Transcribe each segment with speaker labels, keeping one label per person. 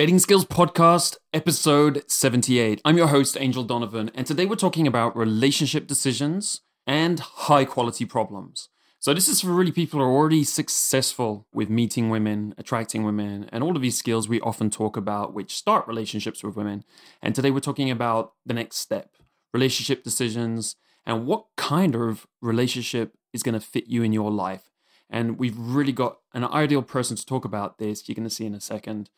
Speaker 1: Dating Skills Podcast, episode 78. I'm your host, Angel Donovan, and today we're talking about relationship decisions and high quality problems. So this is for really people who are already successful with meeting women, attracting women, and all of these skills we often talk about which start relationships with women. And today we're talking about the next step, relationship decisions, and what kind of relationship is going to fit you in your life. And we've really got an ideal person to talk about this. You're going to see in a second.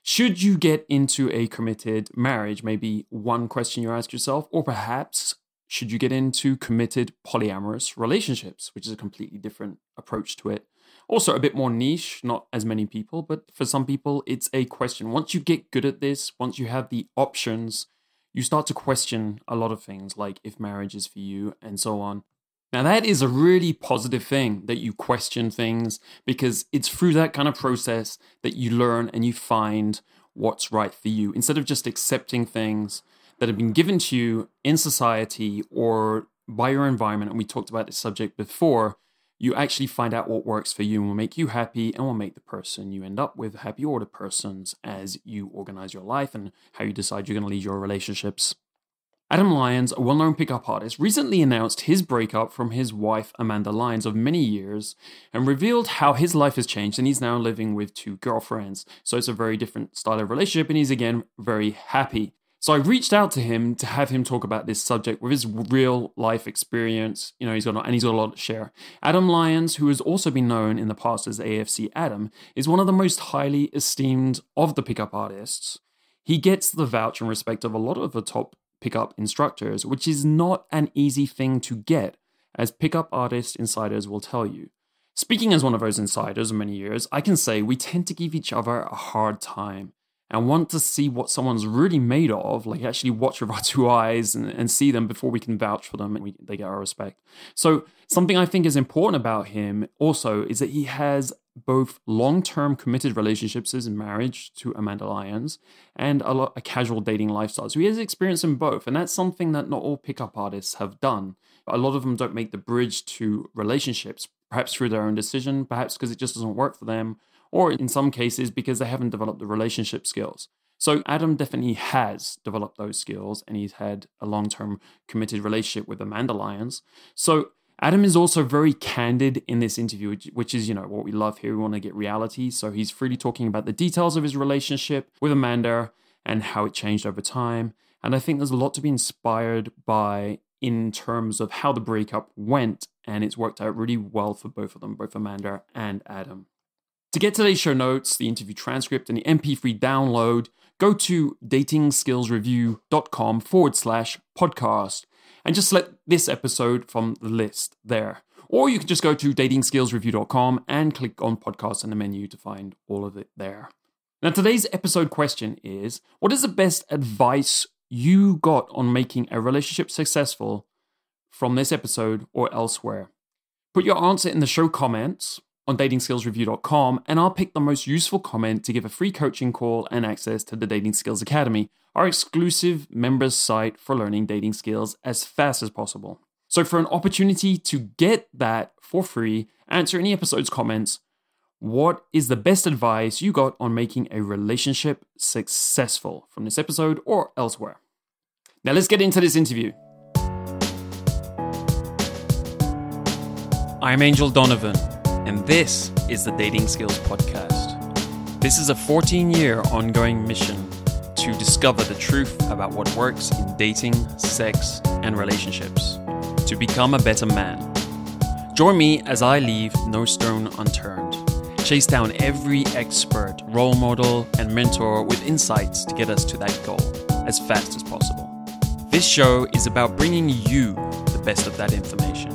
Speaker 1: Should you get into a committed marriage? Maybe one question you ask yourself, or perhaps should you get into committed polyamorous relationships, which is a completely different approach to it. Also a bit more niche, not as many people, but for some people, it's a question. Once you get good at this, once you have the options, you start to question a lot of things, like if marriage is for you and so on. Now, that is a really positive thing that you question things, because it's through that kind of process that you learn and you find what's right for you. Instead of just accepting things that have been given to you in society or by your environment, and we talked about this subject before, you actually find out what works for you and will make you happy and will make the person you end up with happy, or the persons, as you organize your life and how you decide you're going to lead your relationships. Adam Lyons, a well-known pickup artist, recently announced his breakup from his wife, Amanda Lyons, of many years, and revealed how his life has changed, and he's now living with two girlfriends. So it's a very different style of relationship, and he's, again, very happy. So I reached out to him to have him talk about this subject with his real life experience. You know, he's got a lot to share. Adam Lyons, who has also been known in the past as AFC Adam, is one of the most highly esteemed of the pickup artists. He gets the vouch and respect of a lot of the top pickup instructors, which is not an easy thing to get, as pickup artist insiders will tell you. Speaking as one of those insiders of many years, I can say we tend to give each other a hard time and want to see what someone's really made of, like actually watch with our two eyes and see them before we can vouch for them and they get our respect. So something I think is important about him also is that he has both long-term committed relationships as in marriage to Amanda Lyons and a casual dating lifestyle. So he has experience in both, and that's something that not all pickup artists have done. A lot of them don't make the bridge to relationships, perhaps through their own decision, perhaps because it just doesn't work for them, or in some cases because they haven't developed the relationship skills. So Adam definitely has developed those skills, and he's had a long-term committed relationship with Amanda Lyons. So Adam is also very candid in this interview, which is, what we love here. We want to get reality. So he's freely talking about the details of his relationship with Amanda and how it changed over time. And I think there's a lot to be inspired by in terms of how the breakup went, and it's worked out really well for both of them, both Amanda and Adam. To get today's show notes, the interview transcript, and the MP3 download, go to datingskillsreview.com/podcast. And just select this episode from the list there. Or you can just go to datingskillsreview.com and click on podcasts in the menu to find all of it there. Now, today's episode question is, what is the best advice you got on making a relationship successful from this episode or elsewhere? Put your answer in the show comments on datingskillsreview.com, and I'll pick the most useful comment to give a free coaching call and access to the Dating Skills Academy, our exclusive members site for learning dating skills as fast as possible. So for an opportunity to get that for free, answer any episode's comments. What is the best advice you got on making a relationship successful from this episode or elsewhere? Now let's get into this interview. I'm Angel Donovan, and this is the Dating Skills Podcast. This is a 14-year ongoing mission to discover the truth about what works in dating, sex, and relationships, to become a better man. Join me as I leave no stone unturned, chase down every expert, role model, and mentor with insights to get us to that goal as fast as possible. This show is about bringing you the best of that information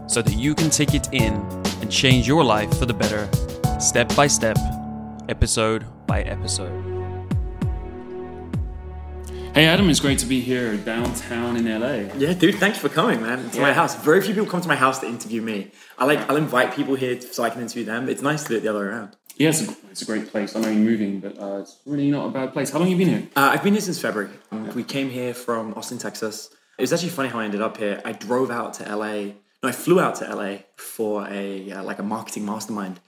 Speaker 1: so that you can take it in and change your life for the better, step by step, episode by episode. Hey Adam, it's great to be here downtown in LA.
Speaker 2: Yeah, dude, thanks for coming, man, to my house. Very few people come to my house to interview me. I'll invite people here so I can interview them. It's nice to do it the other way around.
Speaker 1: Yeah, it's a great place. I know you're moving, but it's really not a bad place. How long have you been here?
Speaker 2: I've been here since February. We came here from Austin, Texas. It was actually funny how I ended up here. I drove out to LA. No, I flew out to LA for a marketing mastermind.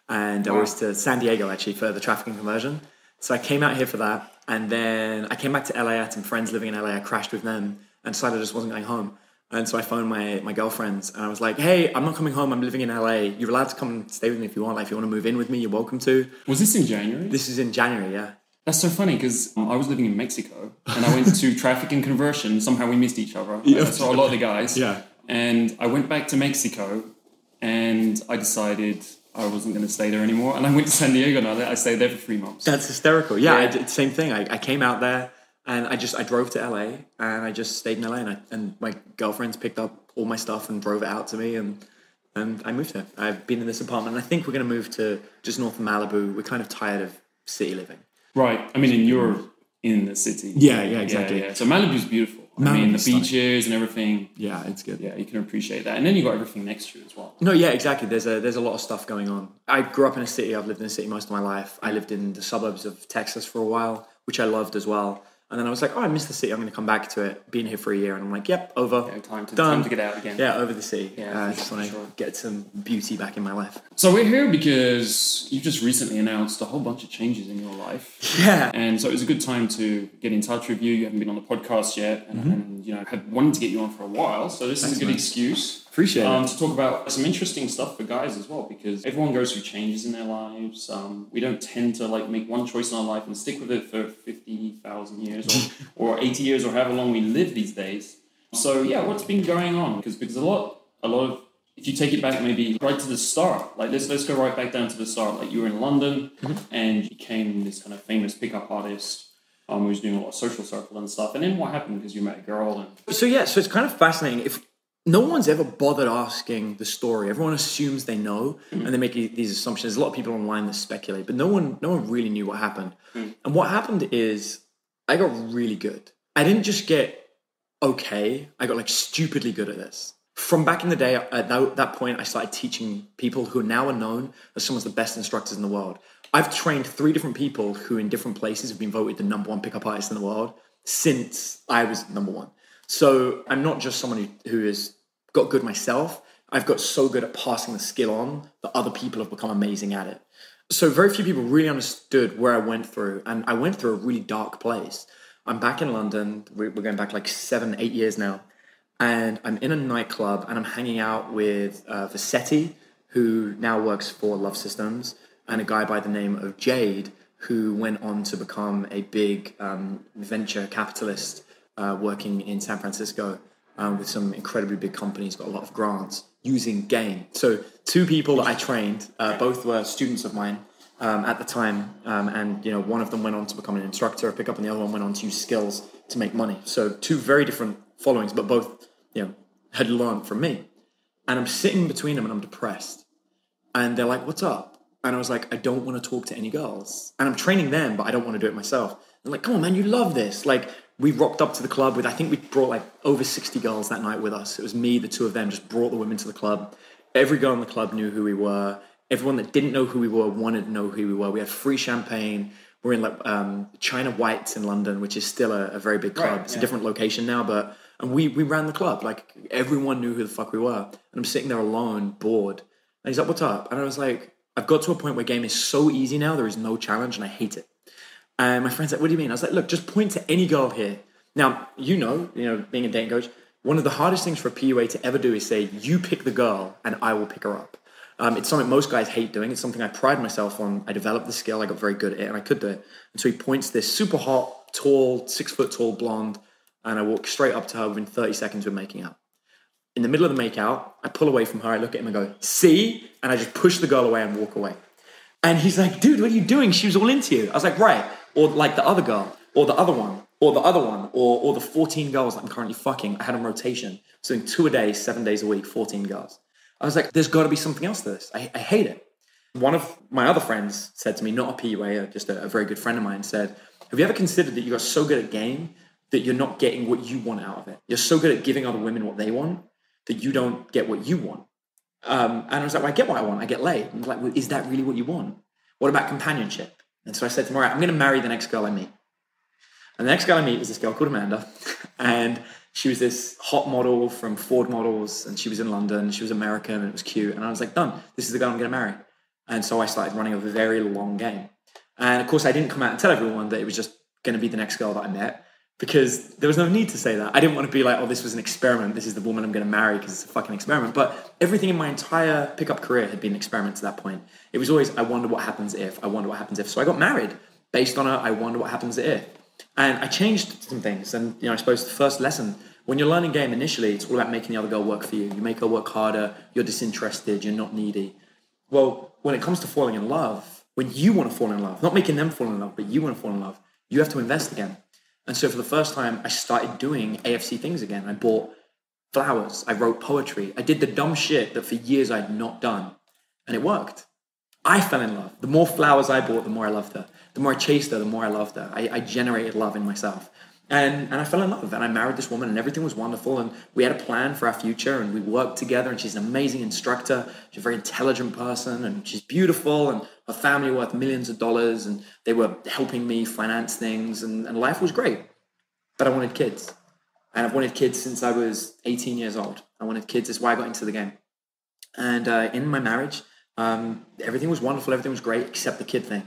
Speaker 2: And I was to San Diego, actually, for the traffic and conversion. So I came out here for that. And then I came back to LA. I had some friends living in LA. I crashed with them and decided I just wasn't going home. And so I phoned my girlfriends and I was like, hey, I'm not coming home. I'm living in LA. You're allowed to come and stay with me if you want. Like, if you want to move in with me, you're welcome to.
Speaker 1: Was this in January?
Speaker 2: This is in January, yeah.
Speaker 1: That's so funny because I was living in Mexico and I went to traffic and conversion. Somehow we missed each other. I saw a lot of the guys.
Speaker 2: Yeah.
Speaker 1: And I went back to Mexico and I decided I wasn't going to stay there anymore. And I went to San Diego and I stayed there for 3 months.
Speaker 2: That's hysterical. Yeah, I did the same thing. I came out there and I drove to LA and I just stayed in LA and my girlfriends picked up all my stuff and drove it out to me and I moved here. I've been in this apartment and I think we're going to move to just north of Malibu. We're kind of tired of city living.
Speaker 1: Right. I mean, and you're in the city.
Speaker 2: Yeah, exactly.
Speaker 1: Yeah. So Malibu's beautiful.
Speaker 2: Malibu's
Speaker 1: the beaches and everything.
Speaker 2: Yeah, it's good.
Speaker 1: Yeah, you can appreciate that. And then you got everything next to you as well.
Speaker 2: No, yeah, exactly. There's a lot of stuff going on. I grew up in a city. I've lived in a city most of my life. I lived in the suburbs of Texas for a while, which I loved as well. And then I was like, oh, I miss the city. I'm going to come back to it. Been here for a year. And I'm like, yep, over.
Speaker 1: Yeah, time
Speaker 2: Done.
Speaker 1: to get out again.
Speaker 2: Yeah, over the city.
Speaker 1: Yeah,
Speaker 2: I just want to get some beauty back in my life.
Speaker 1: So we're here because you've just recently announced a whole bunch of changes in your life.
Speaker 2: Yeah.
Speaker 1: And so it was a good time to get in touch with you. You haven't been on the podcast yet. And you know, had wanted to get you on for a while. So this is a good excuse.
Speaker 2: Appreciate it.
Speaker 1: To talk about some interesting stuff for guys as well, because everyone goes through changes in their lives. We don't tend to like make one choice in our life and stick with it for 50,000 years or 80 years or however long we live these days. So yeah, what's been going on? Because a lot of, if you take it back maybe right to the start, like let's go right back down to the start. Like you were in London and you became this kind of famous pickup artist. Who was doing a lot of social circle and stuff. And then what happened? Because you met a girl and
Speaker 2: so it's kind of fascinating. If no one's ever bothered asking the story, everyone assumes they know and they make these assumptions. There's a lot of people online that speculate, but no one really knew what happened. And what happened is I got really good. I didn't just get okay. I got like stupidly good at this. From back in the day, at that point, I started teaching people who now are known as some of the best instructors in the world. I've trained 3 different people who in different places have been voted the #1 pickup artist in the world since I was #1. So I'm not just someone who has got good myself. I've got so good at passing the skill on that other people have become amazing at it. So very few people really understood where I went through. And I went through a really dark place. I'm back in London. We're going back like 7-8 years now. And I'm in a nightclub and I'm hanging out with Vassetti, who now works for Love Systems, and a guy by the name of Jade, who went on to become a big venture capitalist working in San Francisco with some incredibly big companies, got a lot of grants using game. So 2 people that I trained, both were students of mine at the time. And, you know, one of them went on to become an instructor of pickup and the other one went on to use skills to make money. So 2 very different followings, but both, you know, had learned from me. And I'm sitting between them and I'm depressed. And they're like, what's up? And I was like, I don't want to talk to any girls. And I'm training them, but I don't want to do it myself. They're like, come on, man, you love this. Like, we rocked up to the club with, I think we brought like over 60 girls that night with us. It was me, the 2 of them, just brought the women to the club. Every girl in the club knew who we were. Everyone that didn't know who we were wanted to know who we were. We had free champagne. We're in like China White's in London, which is still a very big club. It's a different location now, but and we ran the club. Like, everyone knew who the fuck we were. And I'm sitting there alone, bored. And he's like, what's up? And I was like, I've got to a point where game is so easy now, there is no challenge, and I hate it. And my friend's like, what do you mean? I was like, look, just point to any girl here. Now, you know, being a dating coach, one of the hardest things for a PUA to ever do is say, you pick the girl and I will pick her up. It's something most guys hate doing. It's something I pride myself on. I developed the skill. I got very good at it and I could do it. And so he points this super hot, tall, 6 foot tall blonde, and I walk straight up to her. Within 30 seconds, we're making out. In the middle of the makeout, I pull away from her. I look at him and go, see? And I just push the girl away and walk away. And he's like, dude, what are you doing? She was all into you. I was like, right. Or like the other girl, or the other one, or the other one, or the 14 girls that I'm currently fucking. I had on rotation. So in 2 a day, 7 days a week, 14 girls. I was like, there's got to be something else to this. I hate it. One of my other friends said to me, not a PUA, just a very good friend of mine, said, have you ever considered that you got so good at game that you're not getting what you want out of it? You're so good at giving other women what they want that you don't get what you want. And I was like, well, I get what I want. I get laid. And I was like, well, is that really what you want? What about companionship? And so I said to him, all right, I'm going to marry the next girl I meet. And the next girl I meet is this girl called Amanda. And she was this hot model from Ford Models. And she was in London. She was American and it was cute. And I was like, done. This is the girl I'm going to marry. And so I started running a very long game. And of course, I didn't come out and tell everyone that it was just going to be the next girl that I met, because there was no need to say that. I didn't want to be like, oh, this was an experiment. This is the woman I'm going to marry because it's a fucking experiment. But everything in my entire pickup career had been an experiment to that point. It was always, I wonder what happens if. I wonder what happens if. So I got married based on I wonder what happens if. And I changed some things. And, I suppose the first lesson, when you're learning game initially, it's all about making the other girl work for you. You make her work harder. You're disinterested. You're not needy. Well, when it comes to falling in love, when you want to fall in love, not making them fall in love, but you want to fall in love, you have to invest again. And so for the first time, I started doing AFC things again. I bought flowers. I wrote poetry. I did the dumb shit that for years I'd not done. And it worked. I fell in love. The more flowers I bought, the more I loved her. The more I chased her, the more I loved her. I generated love in myself. And I fell in love. And I married this woman, and everything was wonderful. And we had a plan for our future, and we worked together. And she's an amazing instructor. She's a very intelligent person, and she's beautiful. And her family were worth millions of dollars, and they were helping me finance things. And life was great. But I wanted kids. And I've wanted kids since I was 18 years old. I wanted kids. That's why I got into the game. And in my marriage, everything was wonderful. Everything was great except the kid thing.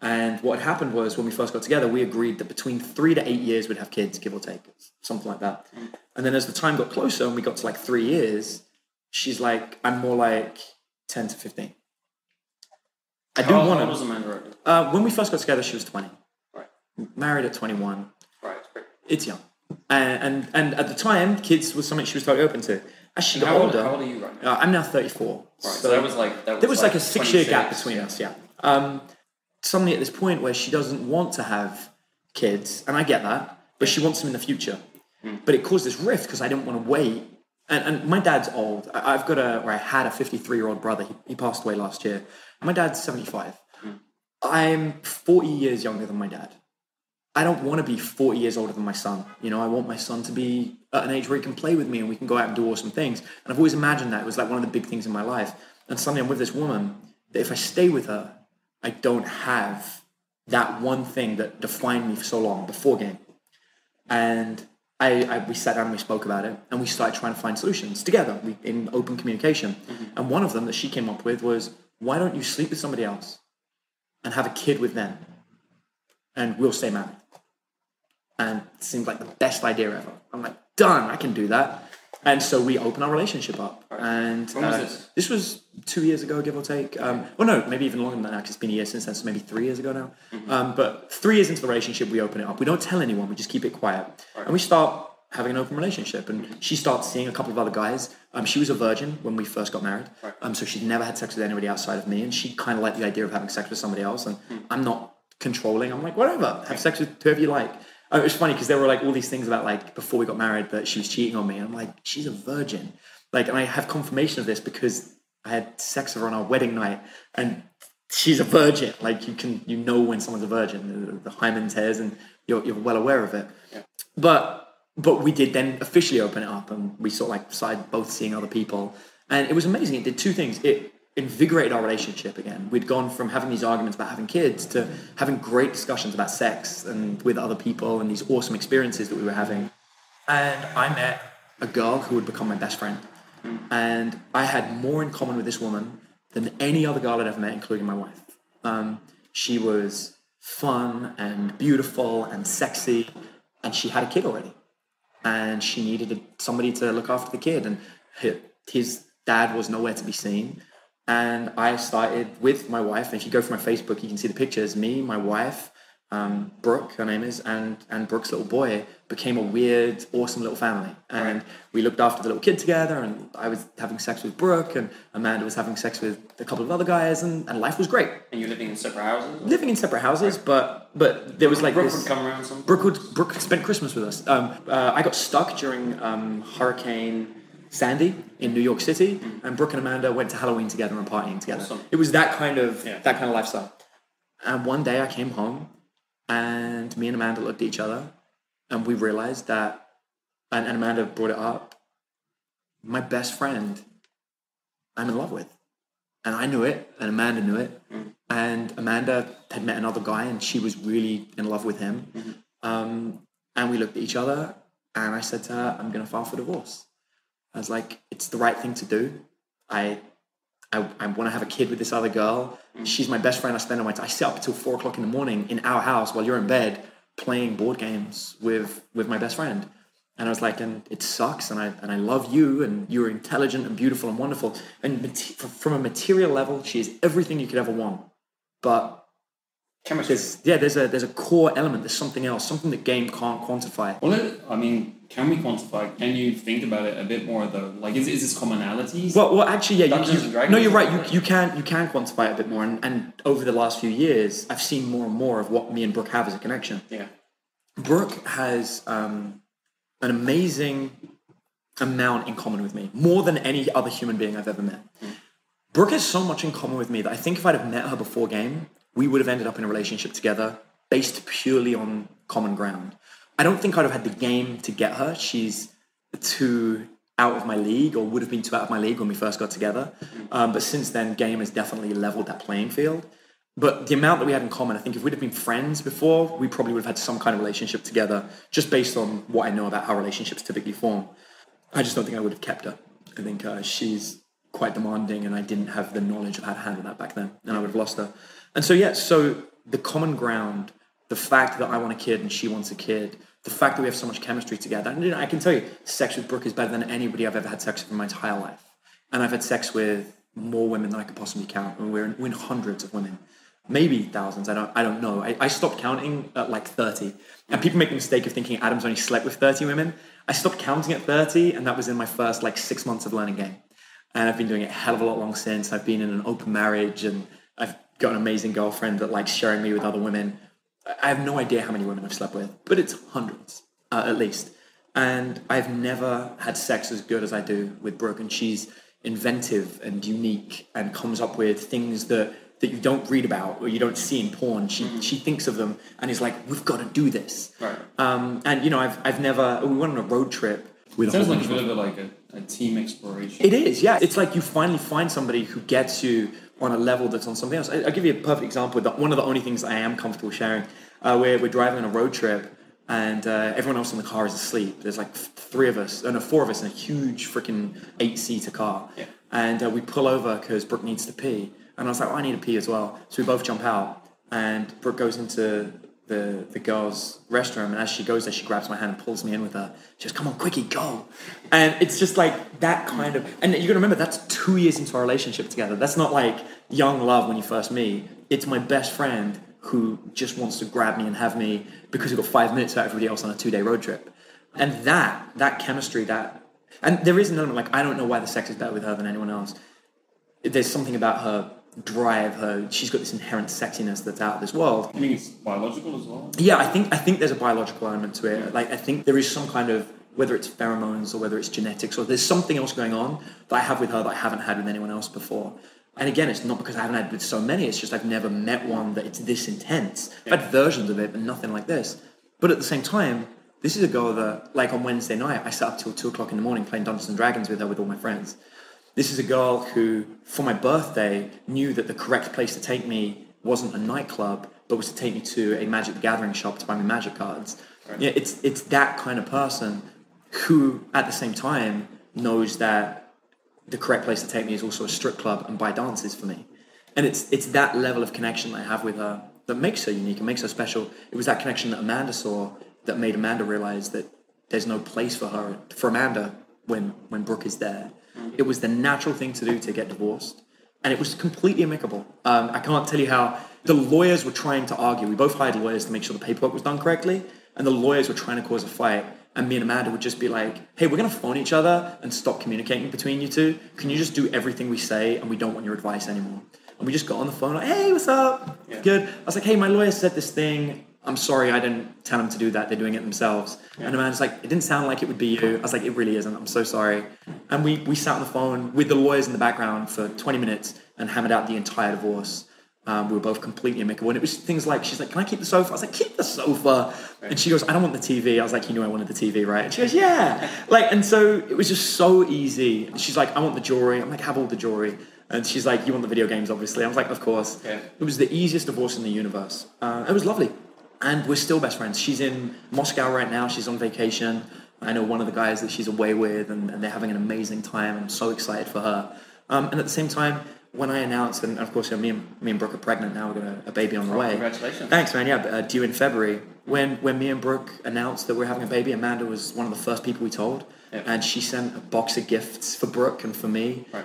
Speaker 2: And what happened was, when we first got together, we agreed that between 3 to 8 years we'd have kids, give or take, something like that. And then as the time got closer and we got to like 3 years, she's like, I'm more like 10 to 15. I do want to.
Speaker 1: How old was Amanda?
Speaker 2: When we first got together, she was 20.
Speaker 1: Right.
Speaker 2: Married at 21.
Speaker 1: Right. Great.
Speaker 2: It's young. And at the time, kids was something she was totally open to. As she got older.
Speaker 1: How old are you right now?
Speaker 2: I'm now 34.
Speaker 1: Right. So there was like
Speaker 2: a 6-year gap between us. Yeah. Suddenly at this point where she doesn't want to have kids, and I get that, but she wants them in the future. But it caused this rift because I didn't want to wait. And my dad's old. I had a 53-year-old brother. He passed away last year. My dad's 75. I'm 40 years younger than my dad. I don't want to be 40 years older than my son. I want my son to be at an age where he can play with me and we can go out and do awesome things. And I've always imagined that. It was like one of the big things in my life. And suddenly I'm with this woman that if I stay with her, I don't have that one thing that defined me for so long before game. And we sat down and we spoke about it, and we started trying to find solutions together in open communication. And one of them that she came up with was, why don't you sleep with somebody else and have a kid with them, and we'll stay married? And it seemed like the best idea ever. I'm like, done, I can do that. And so we opened our relationship up. And
Speaker 1: when was this?
Speaker 2: This was 2 years ago, give or take. Well, no, maybe even longer than that, because it's been a year since then, so maybe 3 years ago now. But 3 years into the relationship, we open it up. We don't tell anyone, we just keep it quiet. Right. And we start having an open relationship. And she starts seeing a couple of other guys. She was a virgin when we first got married. Right. So she'd never had sex with anybody outside of me. And she kind of liked the idea of having sex with somebody else. And I'm not controlling. I'm like, whatever, have sex with whoever you like. It was funny because there were like all these things about like before we got married that she was cheating on me. And I'm like, she's a virgin. Like, and I have confirmation of this because I had sex with her on our wedding night, and she's a virgin. Like, you know when someone's a virgin, the hymen tears, and you're well aware of it. Yeah. But we did then officially open it up, and we sort of like started both seeing other people, and it was amazing. It did two things. It invigorated our relationship again. We'd gone from having these arguments about having kids to having great discussions about sex and with other people and these awesome experiences that we were having. And I met a girl who would become my best friend. And I had more in common with this woman than any other girl I'd ever met, including my wife. She was fun and beautiful and sexy, and she had a kid already. And she needed somebody to look after the kid, and his dad was nowhere to be seen. And I started with my wife, and if you go through my Facebook, you can see the pictures. Me, my wife, Brooke, her name is, and Brooke's little boy became a weird, awesome little family. And we looked after the little kid together, and I was having sex with Brooke, and Amanda was having sex with a couple of other guys, and life was great.
Speaker 1: And you living in separate houses?
Speaker 2: Living in separate houses, but there was like
Speaker 1: Brooke
Speaker 2: this...
Speaker 1: would come around sometimes?
Speaker 2: Brooke spent Christmas with us. I got stuck during Hurricane Sandy in New York City, and Brooke and Amanda went to Halloween together and partying together. Awesome. It was that kind of lifestyle. And one day I came home, and me and Amanda looked at each other, and we realized that, and Amanda brought it up, my best friend I'm in love with. And I knew it, and Amanda knew it. And Amanda had met another guy, and she was really in love with him. And we looked at each other, and I said to her, I'm going to file for divorce. I was like, it's the right thing to do. I I want to have a kid with this other girl. She's my best friend. I spend I sit up until 4 o'clock in the morning in our house while you're in bed playing board games with my best friend. And I was like, and it sucks, and I love you, and you're intelligent and beautiful and wonderful. And from a material level, she is everything you could ever want. But there's a core element. There's something else, something that game can't quantify.
Speaker 1: Well, can we quantify? Can you think about it a bit more though? Like, is this commonalities?
Speaker 2: Well, actually, yeah. You're right.
Speaker 1: You
Speaker 2: You can quantify it a bit more. And over the last few years, I've seen more and more of what me and Brooke have as a connection.
Speaker 1: Yeah.
Speaker 2: Brooke has an amazing amount in common with me, more than any other human being I've ever met. Brooke has so much in common with me that I think if I'd have met her before game, we would have ended up in a relationship together based purely on common ground. I don't think I'd have had the game to get her. She's too out of my league, or would have been too out of my league when we first got together. But since then, game has definitely leveled that playing field. But the amount that we had in common, I think if we'd have been friends before, we probably would have had some kind of relationship together, just based on what I know about how relationships typically form. I just don't think I would have kept her. I think she's quite demanding, and I didn't have the knowledge of how to handle that back then, and I would have lost her. And so the common ground, the fact that I want a kid and she wants a kid, the fact that we have so much chemistry together, and I can tell you, sex with Brooke is better than anybody I've ever had sex with in my entire life. And I've had sex with more women than I could possibly count, and we're in hundreds of women. Maybe thousands, I don't know. I stopped counting at like 30. And people make the mistake of thinking Adam's only slept with 30 women. I stopped counting at 30, and that was in my first 6 months of learning game. And I've been doing it a hell of a lot long since. I've been in an open marriage, and I've got an amazing girlfriend that likes sharing me with other women. I have no idea how many women I've slept with, but it's hundreds, at least. And I've never had sex as good as I do with Brooke, and she's inventive and unique and comes up with things that you don't read about or you don't see in porn. She thinks of them and is like, we've got to do this.
Speaker 1: Right.
Speaker 2: And I've never. We went on a road trip with.
Speaker 1: It sounds like a bit of a team exploration.
Speaker 2: It is, yeah. It's like you finally find somebody who gets you on a level that's on something else. I'll give you a perfect example. One of the only things I am comfortable sharing. We're driving on a road trip, and everyone else in the car is asleep. There's 4 of us in a huge freaking 8-seater car.
Speaker 1: Yeah.
Speaker 2: And we pull over because Brooke needs to pee. And I was like, I need to pee as well. So we both jump out, and Brooke goes into the girls' restroom, and as she goes there, she grabs my hand and pulls me in with her. She goes, come on, quickie, go. And it's just like that kind of, and you gotta remember, that's 2 years into our relationship together. That's not like young love when you first meet. It's my best friend who just wants to grab me and have me because we've got 5 minutes about everybody else on a 2-day road trip. And that chemistry, and there is an element, I don't know why the sex is better with her than anyone else. There's something about her drive, she's got this inherent sexiness that's out of this world.
Speaker 1: I think it's biological as well.
Speaker 2: Yeah, I think there's a biological element to it. I think there is some kind of, whether it's pheromones or whether it's genetics, or there's something else going on that I have with her that I haven't had with anyone else before. And again, it's not because I haven't had with so many, it's just I've never met one that it's this intense. I've had versions of it, but nothing like this. But at the same time, this is a girl that, on Wednesday night, I sat up till 2 o'clock in the morning playing Dungeons & Dragons with her with all my friends. This is a girl who, for my birthday, knew that the correct place to take me wasn't a nightclub, but was to take me to a Magic the Gathering shop to buy me Magic cards. Right. Yeah, it's that kind of person who, at the same time, knows that the correct place to take me is also a strip club and buy dances for me. And it's that level of connection that I have with her that makes her unique and makes her special. It was that connection that Amanda saw that made Amanda realize that there's no place for Amanda when Brooke is there. It was the natural thing to do to get divorced, and it was completely amicable. I can't tell you how the lawyers were trying to argue. We both hired lawyers to make sure the paperwork was done correctly, and the lawyers were trying to cause a fight, and me and Amanda would just be like, hey, we're going to phone each other and stop communicating between you two. Can you just do everything we say, and we don't want your advice anymore? And we just got on the phone like, hey, what's up? Yeah. Good. I was like, hey, my lawyer said this thing. I'm sorry, I didn't tell them to do that. They're doing it themselves. Yeah. And Amanda's like, it didn't sound like it would be you. I was like, it really isn't. I'm so sorry. And we sat on the phone with the lawyers in the background for 20 minutes and hammered out the entire divorce. We were both completely amicable. And it was things like, she's like, can I keep the sofa? I was like, keep the sofa. Right. And she goes, I don't want the TV. I was like, you knew I wanted the TV, right? And she goes, yeah. And so it was just so easy. And she's like, I want the jewelry. I'm like, have all the jewelry. And she's like, you want the video games, obviously. I was like, of course. Yeah. It was the easiest divorce in the universe. It was lovely. And we're still best friends. She's in Moscow right now. She's on vacation. I know one of the guys that she's away with, and they're having an amazing time. I'm so excited for her. And at the same time, when I announced, and of course, me and Brooke are pregnant now. We've got a baby on the way.
Speaker 1: Congratulations!
Speaker 2: Thanks, man. Yeah, due in February. When me and Brooke announced that we're having a baby, Amanda was one of the first people we told, and she sent a box of gifts for Brooke and for me.
Speaker 1: Right.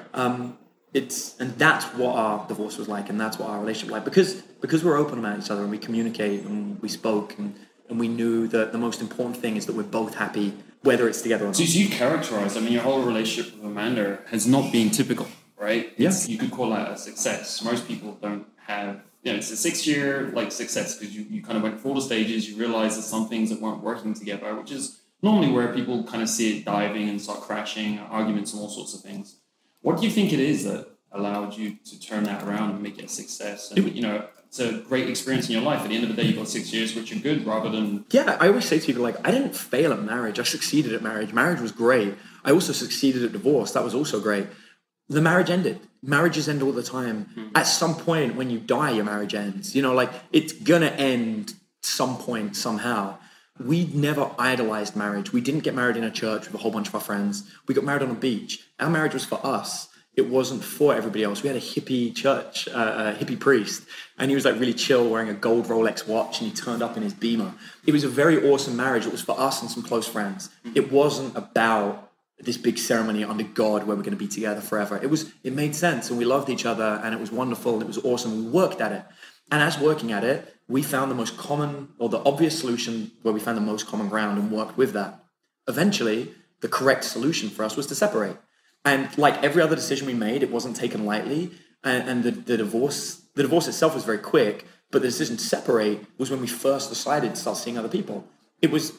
Speaker 2: And that's what our divorce was like, and that's what our relationship was like, because we're open about each other and we communicate and we spoke and we knew that the most important thing is that we're both happy, whether it's together or not.
Speaker 1: So you characterize, your whole relationship with Amanda has not been typical, right?
Speaker 2: Yes.
Speaker 1: You could call that a success. Most people don't have, it's a 6-year success because you kind of went through all the stages, you realize there's some things that weren't working together, which is normally where people kind of see it diving and start crashing, arguments and all sorts of things. What do you think it is that allowed you to turn that around and make it a success? And, it's a great experience in your life. At the end of the day, you've got 6 years, which are good, rather than...
Speaker 2: Yeah, I always say to people, I didn't fail at marriage. I succeeded at marriage. Marriage was great. I also succeeded at divorce. That was also great. The marriage ended. Marriages end all the time. Mm-hmm. At some point, when you die, your marriage ends. It's going to end some point, somehow. We never idolized marriage. We didn't get married in a church with a whole bunch of our friends. We got married on a beach. Our marriage was for us. It wasn't for everybody else. We had a hippie church, a hippie priest, and he was really chill, wearing a gold Rolex watch, and he turned up in his Beamer. It was a very awesome marriage. It was for us and some close friends. It wasn't about this big ceremony under God where we're going to be together forever. It made sense, and we loved each other, and it was wonderful, and it was awesome. We worked at it. And as working at it, we found the most common, or the obvious solution where we found the most common ground and worked with that. Eventually, the correct solution for us was to separate. And like every other decision we made, it wasn't taken lightly. And the divorce itself was very quick, but the decision to separate was when we first decided to start seeing other people. It was,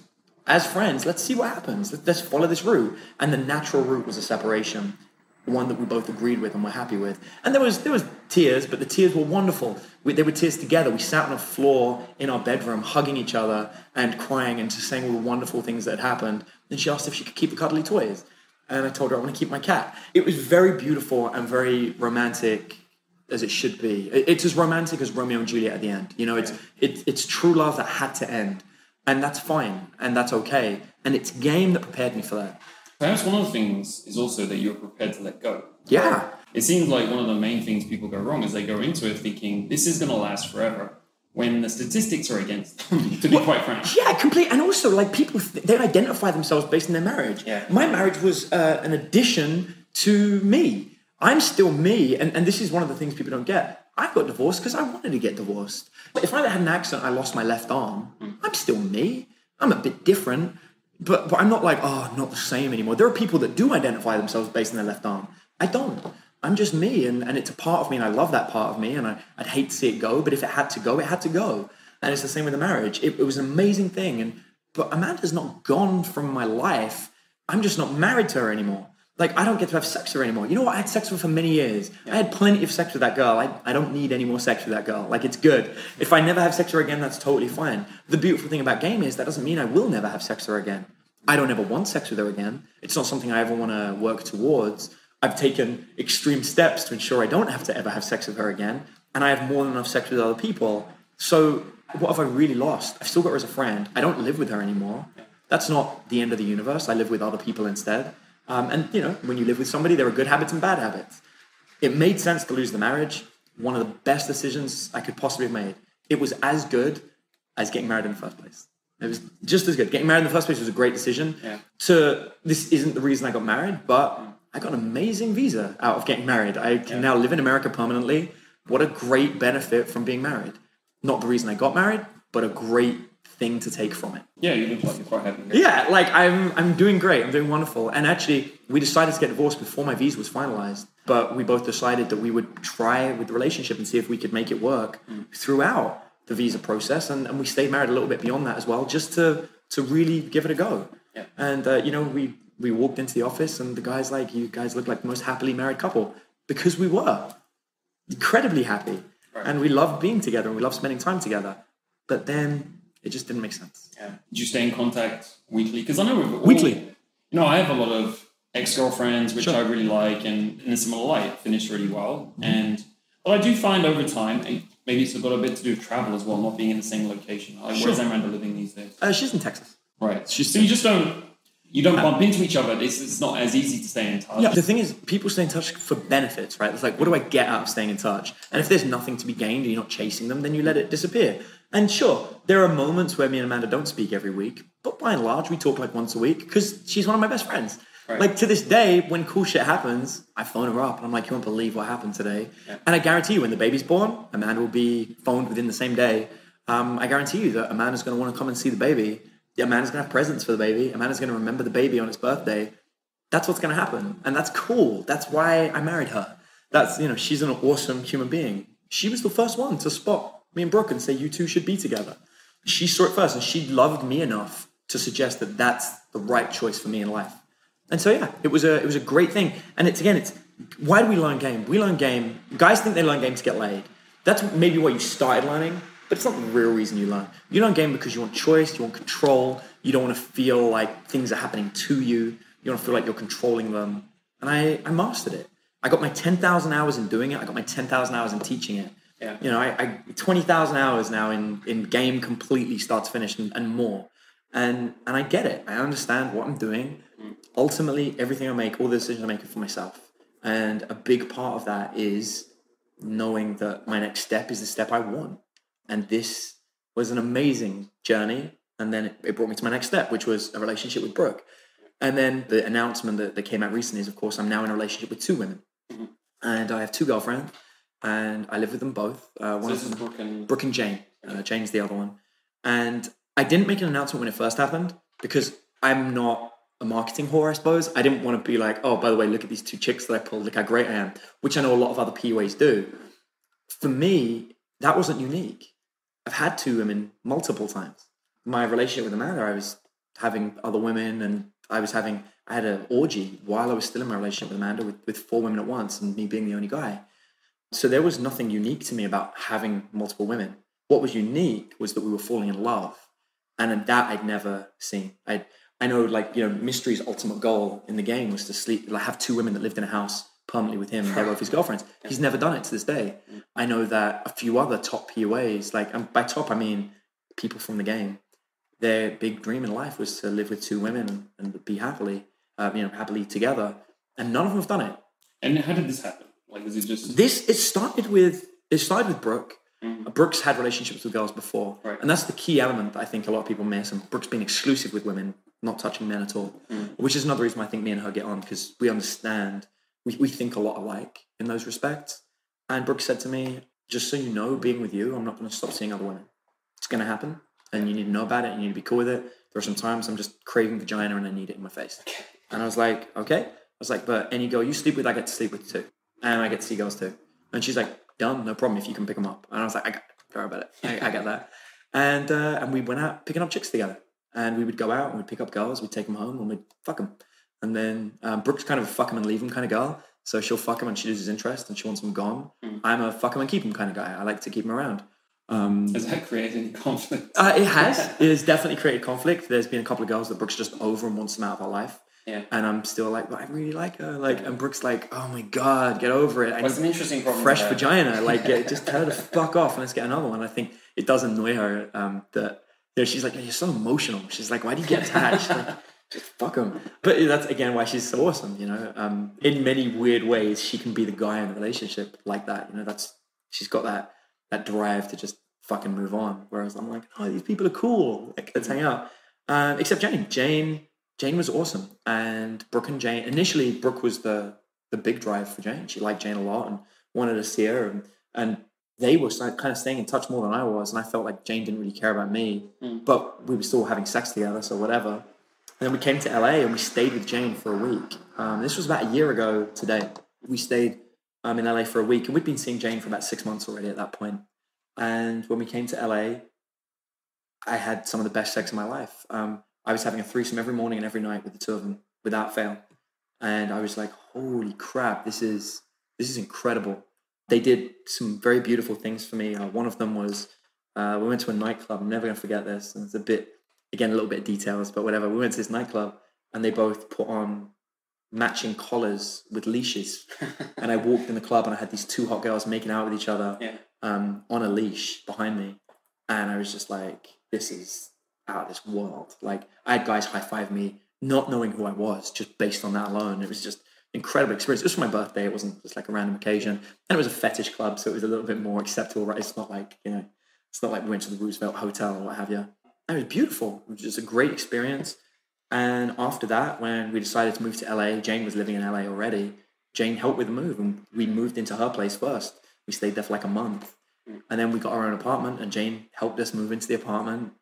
Speaker 2: as friends, let's see what happens. Let's follow this route. And the natural route was a separation, one that we both agreed with and were happy with. And there was tears, but the tears were wonderful. They were tears together. We sat on the floor in our bedroom, hugging each other and crying and just saying all the wonderful things that had happened. And she asked if she could keep the cuddly toys. And I told her I want to keep my cat. It was very beautiful and very romantic, as it should be. It's as romantic as Romeo and Juliet at the end. It's true love that had to end. And that's fine. And that's okay. And it's game that prepared me for that.
Speaker 1: Perhaps one of the things is also that you're prepared to let go.
Speaker 2: Yeah.
Speaker 1: It seems like one of the main things people go wrong is they go into it thinking this is going to last forever, when the statistics are against them, to be quite frank.
Speaker 2: Yeah, completely. And also, people, they identify themselves based on their marriage. Yeah. My marriage was an addition to me. I'm still me. And this is one of the things people don't get. I got divorced because I wanted to get divorced. If I had an accident, I lost my left arm, I'm still me. I'm a bit different. But I'm not not the same anymore. There are people that do identify themselves based on their left arm. I don't. I'm just me, and it's a part of me, and I love that part of me, and I'd hate to see it go, but if it had to go, it had to go. And it's the same with the marriage. It was an amazing thing, but Amanda's not gone from my life. I'm just not married to her anymore. I don't get to have sex with her anymore. You know what? I had sex with her for many years. I had plenty of sex with that girl. I don't need any more sex with that girl. It's good. If I never have sex with her again, that's totally fine. The beautiful thing about game is that doesn't mean I will never have sex with her again. I don't ever want sex with her again. It's not something I ever want to work towards. I've taken extreme steps to ensure I don't have to ever have sex with her again. And I have more than enough sex with other people. So what have I really lost? I've still got her as a friend. I don't live with her anymore. That's not the end of the universe. I live with other people instead. And when you live with somebody, there are good habits and bad habits. It made sense to lose the marriage. One of the best decisions I could possibly have made. It was as good as getting married in the first place. It was just as good. Getting married in the first place was a great decision. Yeah. This isn't the reason I got married, but I got an amazing visa out of getting married. I can now live in America permanently. What a great benefit from being married. Not the reason I got married, but a great thing to take from it.
Speaker 1: Yeah, you look like you're quite happy.
Speaker 2: Yeah, I'm doing great. I'm doing wonderful. And actually, we decided to get divorced before my visa was finalized. But we both decided that we would try with the relationship and see if we could make it work throughout the visa process. And we stayed married a little bit beyond that as well, just to really give it a go. Yeah. And, we walked into the office and the guy's like, you guys look like the most happily married couple. Because we were incredibly happy. Right. And we loved being together and we loved spending time together. But then it just didn't make sense.
Speaker 1: Yeah. Did you stay in contact weekly? Because I know
Speaker 2: weekly.
Speaker 1: I have a lot of ex-girlfriends, which I really like, and in a similar light, finished really well. And but I do find over time, maybe it's got a bit to do with travel as well, not being in the same location. Where's Amanda living these days?
Speaker 2: She's in Texas.
Speaker 1: Right. So you just don't... you don't bump into each other. It's not as easy to stay in touch.
Speaker 2: Yeah, the thing is, people stay in touch for benefits, right? It's like, what do I get out of staying in touch? And if there's nothing to be gained and you're not chasing them, then you let it disappear. And sure, there are moments where me and Amanda don't speak every week, but by and large, we talk like once a week because she's one of my best friends. Right. Like to this day, when cool shit happens, I phone her up and I'm like, you won't believe what happened today. Yeah. And I guarantee you, when the baby's born, Amanda will be phoned within the same day. I guarantee you that Amanda's going to want to come and see the baby. Yeah, Amanda's going to have presents for the baby. Amanda's going to remember the baby on its birthday. That's what's going to happen. And that's cool. That's why I married her. That's, she's an awesome human being. She was the first one to spot me and Brooke and say, you two should be together. She saw it first and she loved me enough to suggest that that's the right choice for me in life. And so, yeah, it was a great thing. And it's why do we learn game? We learn game. Guys think they learn game to get laid. That's maybe what you started learning, but it's not the real reason you learn. You learn game because you want choice, you want control. You don't want to feel like things are happening to you. You want to feel like you're controlling them. And I mastered it. I got my 10,000 hours in doing it. I got my 10,000 hours in teaching it. Yeah. I 20,000 hours now in game completely start to finish and more. And I get it. I understand what I'm doing. Ultimately, everything I make, all the decisions I make are for myself. And a big part of that is knowing that my next step is the step I want. And this was an amazing journey. And then it brought me to my next step, which was a relationship with Brooke. And then the announcement that came out recently is, of course, I'm now in a relationship with 2 women. Mm-hmm. And I have 2 girlfriends. And I live with them both. One of them, Brooke and Jane. Jane's the other one. And I didn't make an announcement when it first happened because I'm not a marketing whore, I suppose. I didn't want to be like, oh, by the way, look at these 2 chicks that I pulled. Look how great I am, which I know a lot of other PUAs do. For me, that wasn't unique. I've had 2 women multiple times. My relationship with Amanda, I was having other women and I had an orgy while I was still in my relationship with Amanda with 4 women at once and me being the only guy. So there was nothing unique to me about having multiple women. What was unique was that we were falling in love. And that I'd never seen. I know, Mystery's ultimate goal in the game was to have 2 women that lived in a house permanently with him. And they were both his girlfriends. He's never done it to this day. I know that a few other top PUAs, and by top I mean people from the game, their big dream in life was to live with 2 women and be happily together. And none of them have done it.
Speaker 1: And how did this happen? Was it just...
Speaker 2: It started with Brooke. Mm-hmm. Brooke's had relationships with girls before. Right. And that's the key element that I think a lot of people miss. And Brooke's been exclusive with women, not touching men at all. Mm-hmm. Which is another reason why I think me and her get on, because we understand, we think a lot alike in those respects. And Brooke said to me, just so you know, being with you, I'm not going to stop seeing other women. It's going to happen. And you need to know about it and you need to be cool with it. There are some times I'm just craving vagina and I need it in my face. Okay. And I was like, okay. I was like, but any girl you sleep with, I get to sleep with too. And I get to see girls too. And she's like, done, no problem if you can pick them up. And I was like, don't worry about it. I get that. And we went out picking up chicks together. And we would go out and we'd pick up girls, we'd take them home and we'd fuck them. And then Brooke's kind of a fuck them and leave them kind of girl. So she'll fuck them and she loses interest and she wants them gone. Mm. I'm a fuck them and keep them kind of guy. I like to keep them around.
Speaker 1: Has that created any conflict?
Speaker 2: It has. It has definitely created conflict. There's been a couple of girls that Brooke's just over and wants them out of her life. Yeah. And I'm still like, but I really like her. And Brooke's like, oh my God, get over it.
Speaker 1: What's an interesting problem?
Speaker 2: Fresh vagina. Just tell her to fuck off and let's get another one. I think it does annoy her that she's like, you're so emotional. She's like, why do you get attached? Just fuck him. But that's again why she's so awesome. In many weird ways, she can be the guy in a relationship like that. She's got that drive to just fucking move on. Whereas I'm like, oh, these people are cool. Let's hang out. Except Jane. Jane was awesome. And Brooke and Jane, initially Brooke was the big drive for Jane. She liked Jane a lot and wanted to see her. And they were kind of staying in touch more than I was. And I felt like Jane didn't really care about me. But we were still having sex together, so whatever. And then we came to LA and we stayed with Jane for a week. This was about a year ago today. We stayed in LA for a week. And we'd been seeing Jane for about 6 months already at that point. And when we came to LA, I had some of the best sex of my life. I was having a threesome every morning and every night with the 2 of them without fail. And I was like, holy crap, this is incredible. They did some very beautiful things for me. One of them was, we went to a nightclub. I'm never going to forget this. And it's a little bit of details, but whatever. We went to this nightclub and they both put on matching collars with leashes. And I walked in the club and I had these 2 hot girls making out with each other on a leash behind me. And I was just like, this is out of this world. I had guys high-five me not knowing who I was just based on that alone. It was just incredible experience. It was for my birthday. It wasn't just like a random occasion. And it was a fetish club, so it was a little bit more acceptable, right? It's not like, it's not like we went to the Roosevelt Hotel or what have you. And it was beautiful. It was just a great experience. And after that, when we decided to move to LA, Jane was living in LA already. Jane helped with the move, and we moved into her place first. We stayed there for like a month. And then we got our own apartment, and Jane helped us move into the apartment.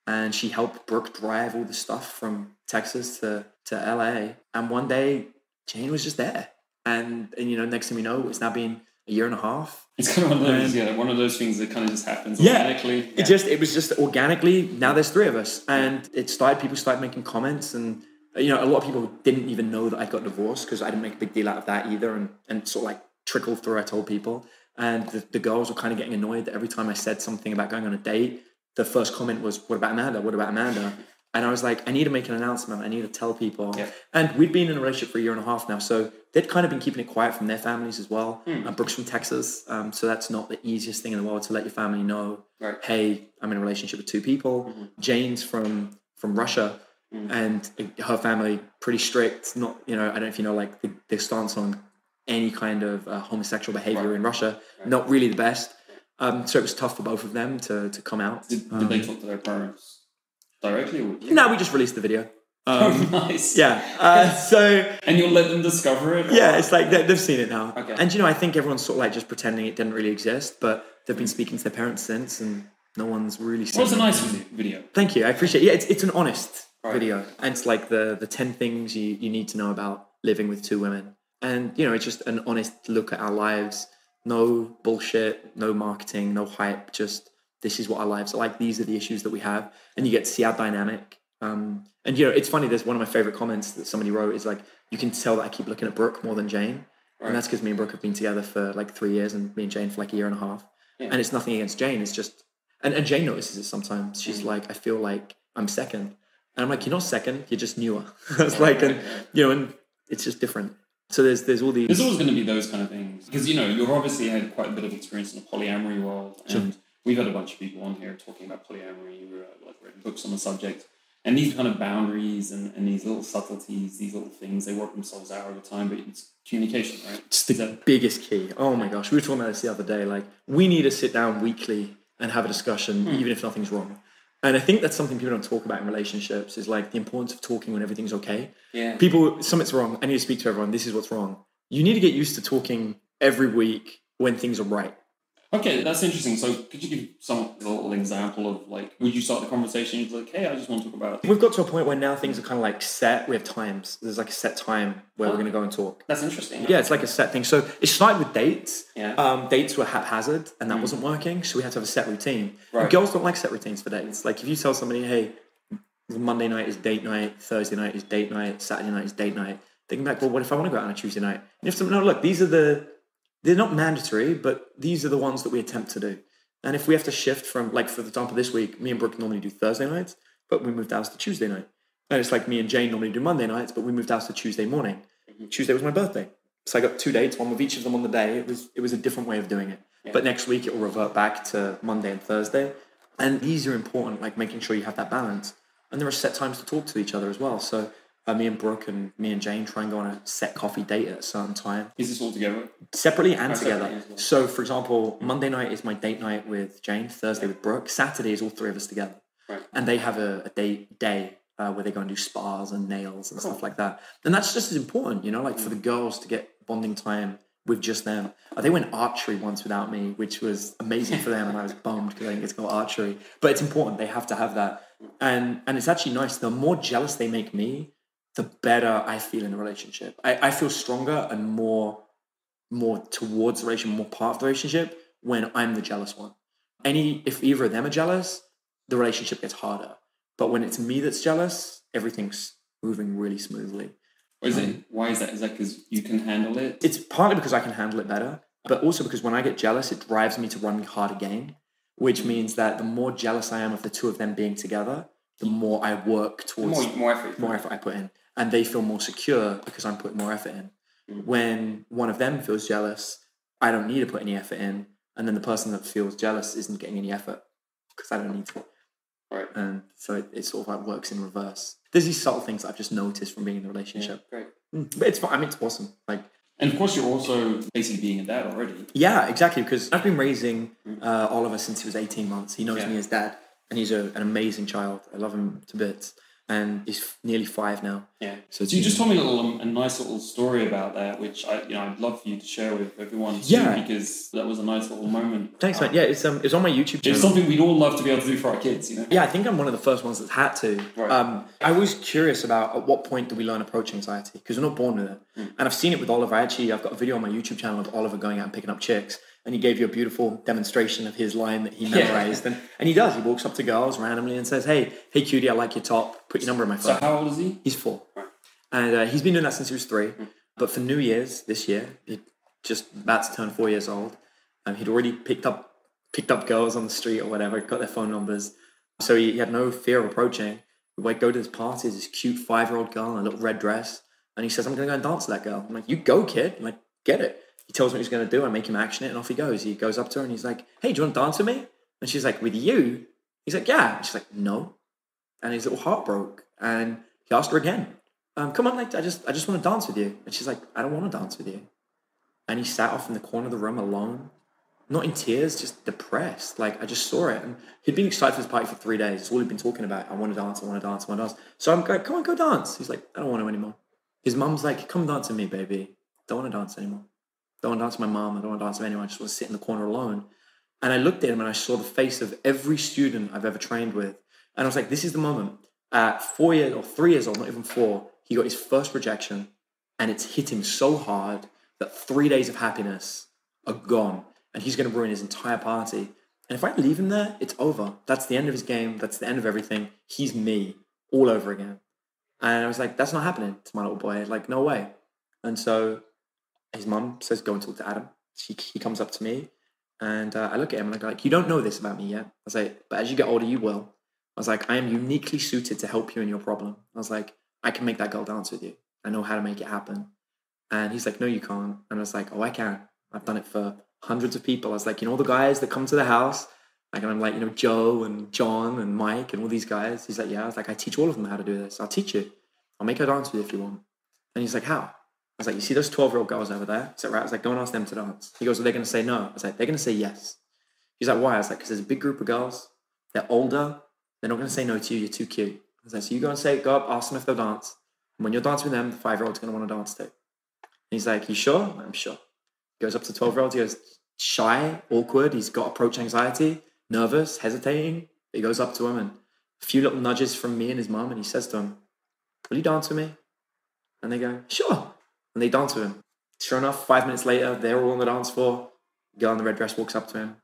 Speaker 2: And she helped Brooke drive all the stuff from Texas to LA. And one day, Jane was just there. And next thing we know, it's now been a year and a half.
Speaker 1: It's kind of one of those things that kind of just happens organically.
Speaker 2: Yeah. It was just organically. Now there's 3 of us. And people started making comments. And, a lot of people didn't even know that I got divorced because I didn't make a big deal out of that either. And sort of like trickled through, I told people. And the girls were kind of getting annoyed that every time I said something about going on a date, the first comment was, what about Amanda? What about Amanda? And I was like, I need to make an announcement. I need to tell people. Yeah. And we'd been in a relationship for a year and a half now. So they'd kind of been keeping it quiet from their families as well. Brooke's from Texas. So that's not the easiest thing in the world to let your family know, right, hey, I'm in a relationship with 2 people. Mm-hmm. Jane's from Russia. And her family, pretty strict. Not, I don't know if you know, like their stance on any kind of homosexual behavior in Russia. Right. Not really the best. So it was tough for both of them to come out.
Speaker 1: Did they talk to their parents directly? Or
Speaker 2: no, we just released the video.
Speaker 1: Nice.
Speaker 2: Yeah.
Speaker 1: And you'll let them discover it?
Speaker 2: Yeah, it's like they've seen it now.
Speaker 1: Okay.
Speaker 2: And, I think everyone's sort of like just pretending it didn't really exist, but they've been speaking to their parents since, and no one's really seen it.
Speaker 1: Well, it's a nice video.
Speaker 2: Thank you. I appreciate it. Yeah, it's an honest video. And it's like the 10 things you need to know about living with 2 women. And, it's just an honest look at our lives. No bullshit, no marketing, no hype. Just this is what our lives are like. These are the issues that we have. And you get to see our dynamic. And, it's funny. There's one of my favorite comments that somebody wrote is like, you can tell that I keep looking at Brooke more than Jane. Right. And that's because me and Brooke have been together for like 3 years and me and Jane for like a year and a half. Yeah. And it's nothing against Jane. It's just, and Jane notices it sometimes. She's like, I feel like I'm second. And I'm like, you're not second, you're just newer. It's like, and it's just different. So there's all these.
Speaker 1: There's always going to be those kind of things because you've obviously had quite a bit of experience in the polyamory world, and we've had a bunch of people on here talking about polyamory. We've written books on the subject, and these kind of boundaries and these little subtleties, these little things, they work themselves out over time. But it's communication, right?
Speaker 2: It's the biggest key. Oh my gosh, we were talking about this the other day. Like, we need to sit down weekly and have a discussion, even if nothing's wrong. And I think that's something people don't talk about in relationships is like the importance of talking when everything's okay. Yeah. Something's wrong. I need to speak to everyone. This is what's wrong. You need to get used to talking every week when things are right.
Speaker 1: Okay, that's interesting. So could you give some little example of like, would you start the conversation? You'd be like, hey, I just want to talk about it.
Speaker 2: We've got to a point where now things are kind of like set. We have times. There's like a set time where we're going to go and talk.
Speaker 1: That's interesting.
Speaker 2: Yeah, it's like a set thing. So it started with dates. Yeah. Dates were haphazard and that wasn't working. So we had to have a set routine. Right. And girls don't like set routines for dates. Like if you tell somebody, hey, Monday night is date night, Thursday night is date night, Saturday night is date night. They can be like, well, what if I want to go out on a Tuesday night? And you have to know, look, they're not mandatory, but these are the ones that we attempt to do. And if we have to shift from, like, for example, this week, me and Brooke normally do Thursday nights, but we moved ours to Tuesday night. And it's like me and Jane normally do Monday nights, but we moved ours to Tuesday morning. Tuesday was my birthday. So I got 2 dates, one with each of them on the day. It was a different way of doing it. Yeah. But next week it will revert back to Monday and Thursday. And these are important, like making sure you have that balance. And there are set times to talk to each other as well. So me and Brooke and me and Jane try and go on a set coffee date at a certain time.
Speaker 1: Is this all together?
Speaker 2: Separately and together. Separately well. So, for example, Monday night is my date night with Jane, Thursday with Brooke. Saturday is all 3 of us together. Right. And they have a day where they go and do spas and nails and stuff like that. And that's just as important, like for the girls to get bonding time with just them. They went archery once without me, which was amazing for them. And I was bummed because I didn't get to go archery. But it's important. They have to have that. And it's actually nice. The more jealous they make me, the better I feel in a relationship. I feel stronger and more towards the relationship, more part of the relationship when I'm the jealous one. If either of them are jealous, the relationship gets harder. But when it's me that's jealous, everything's moving really smoothly.
Speaker 1: Why is that? Is that because you can handle it?
Speaker 2: It's partly because I can handle it better, but also because when I get jealous, it drives me to run harder game, which means that the more jealous I am of the 2 of them being together, the more I work towards
Speaker 1: more effort
Speaker 2: I put in. And they feel more secure because I'm putting more effort in. When one of them feels jealous, I don't need to put any effort in. And then the person that feels jealous isn't getting any effort because I don't need to. Right. And so it sort of like works in reverse. there's these subtle things that I've just noticed from being in the relationship.
Speaker 1: Great.
Speaker 2: But it's fun. I mean, it's awesome. Like,
Speaker 1: and of course, you're also basically being a dad already.
Speaker 2: Yeah, exactly. Because I've been raising Oliver since he was 18 months. He knows me as dad, and he's an amazing child. I love him to bits. And he's nearly 5 now.
Speaker 1: Yeah. So you just told me a nice little story about that, which I'd love for you to share with everyone too, because that was a nice little moment.
Speaker 2: Thanks, man. Yeah, it's on my YouTube channel.
Speaker 1: It's something we'd all love to be able to do for our kids, you know?
Speaker 2: Yeah, I think I'm one of the first ones that's had to.
Speaker 1: Right.
Speaker 2: I was curious about at what point do we learn approach anxiety, because we're not born with it. And I've seen it with Oliver. I've got a video on my YouTube channel of Oliver going out and picking up chicks. And he gave you a beautiful demonstration of his line that he memorized. And he does. He walks up to girls randomly and says, hey cutie, I like your top. Put your number in my phone.
Speaker 1: So how old is he?
Speaker 2: He's 4.
Speaker 1: Right.
Speaker 2: And he's been doing that since he was 3. But for New Year's this year, he just about to turn 4 years old. He'd already picked up girls on the street or whatever, got their phone numbers. So he had no fear of approaching. We'd go to this party, this cute 5-year-old girl in a little red dress. And he says, I'm going to go and dance to that girl. I'm like, you go, kid. I'm like, get it. He tells me what he's going to do. I make him action it, and off he goes. He goes up to her, and he's like, hey, do you want to dance with me? And she's like, with you? He's like, yeah. And she's like, no. And his little heart broke. And he asked her again, come on, like, I just want to dance with you. And she's like, I don't want to dance with you. And he sat off in the corner of the room alone, not in tears, just depressed. Like, I just saw it. And he'd been excited for this party for 3 days. It's all he'd been talking about. I want to dance, I want to dance, I want to dance. So I'm like, come on, go dance. He's like, I don't want to anymore. His mum's like, come dance with me, baby. Don't want to dance anymore. Don't want to dance with my mom. I don't want to dance with anyone. I just want to sit in the corner alone. And I looked at him and I saw the face of every student I've ever trained with. And I was like, this is the moment. At 4 years or 3 years old, not even 4, he got his first rejection. And it's hit him so hard that 3 days of happiness are gone. And he's going to ruin his entire party. And if I leave him there, it's over. That's the end of his game. That's the end of everything. He's me all over again. And I was like, that's not happening to my little boy. Like, no way. And so his mum says, go and talk to Adam. He comes up to me, and I look at him and I go, like, you don't know this about me yet. I was like, but as you get older, you will. I was like, I am uniquely suited to help you in your problem. I was like, I can make that girl dance with you. I know how to make it happen. And he's like, no, you can't. And I was like, oh, I can. I've done it for hundreds of people. I was like, all the guys that come to the house, like, and I'm like, Joe and John and Mike and all these guys. He's like, yeah. I was like, I teach all of them how to do this. I'll teach you. I'll make her dance with you if you want. And he's like, how? I was like, you see those 12-year-old girls over there? Is that right? I was like, go and ask them to dance. He goes, well, they're going to say no. I was like, they're going to say yes. He's like, why? I was like, because there's a big group of girls. They're older. They're not going to say no to you. You're too cute. I was like, so you go up, ask them if they'll dance. And when you're dancing with them, the 5-year-old's going to want to dance too. And he's like, you sure? I'm sure. He goes up to 12-year-old. He goes, shy, awkward. He's got approach anxiety, nervous, hesitating. He goes up to him and a few little nudges from me and his mum. And he says to him, will you dance with me? And they go, sure. And they dance with him. Sure enough, 5 minutes later, they're all on the dance floor. The girl in the red dress walks up to him.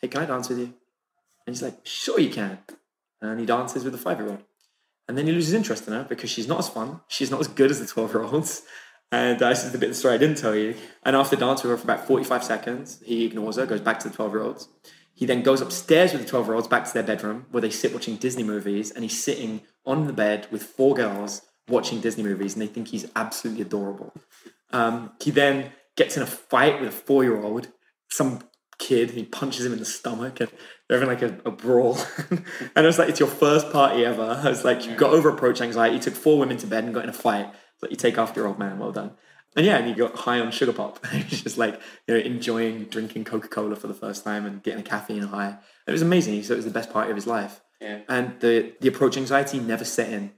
Speaker 2: Hey, can I dance with you? And he's like, sure you can. And he dances with the 5-year-old. And then he loses interest in her because she's not as fun. She's not as good as the 12-year-olds. And this is the bit of the story I didn't tell you. And after dancing with her for about 45 seconds, he ignores her, goes back to the 12-year-olds. He then goes upstairs with the 12-year-olds back to their bedroom where they sit watching Disney movies. And he's sitting on the bed with 4 girls watching Disney movies, and they think he's absolutely adorable. He then gets in a fight with a 4-year-old, some kid, and he punches him in the stomach, and they're having like a brawl. And I was like, it's your first party ever. I was like, you got over approach anxiety, you took 4 women to bed and got in a fight. It's like, you take after your old man, well done. And yeah, and he got high on sugar pop. He's just like, enjoying drinking Coca-Cola for the first time and getting a caffeine high. It was amazing. He said it was the best party of his life.
Speaker 1: Yeah.
Speaker 2: And the approach anxiety never set in.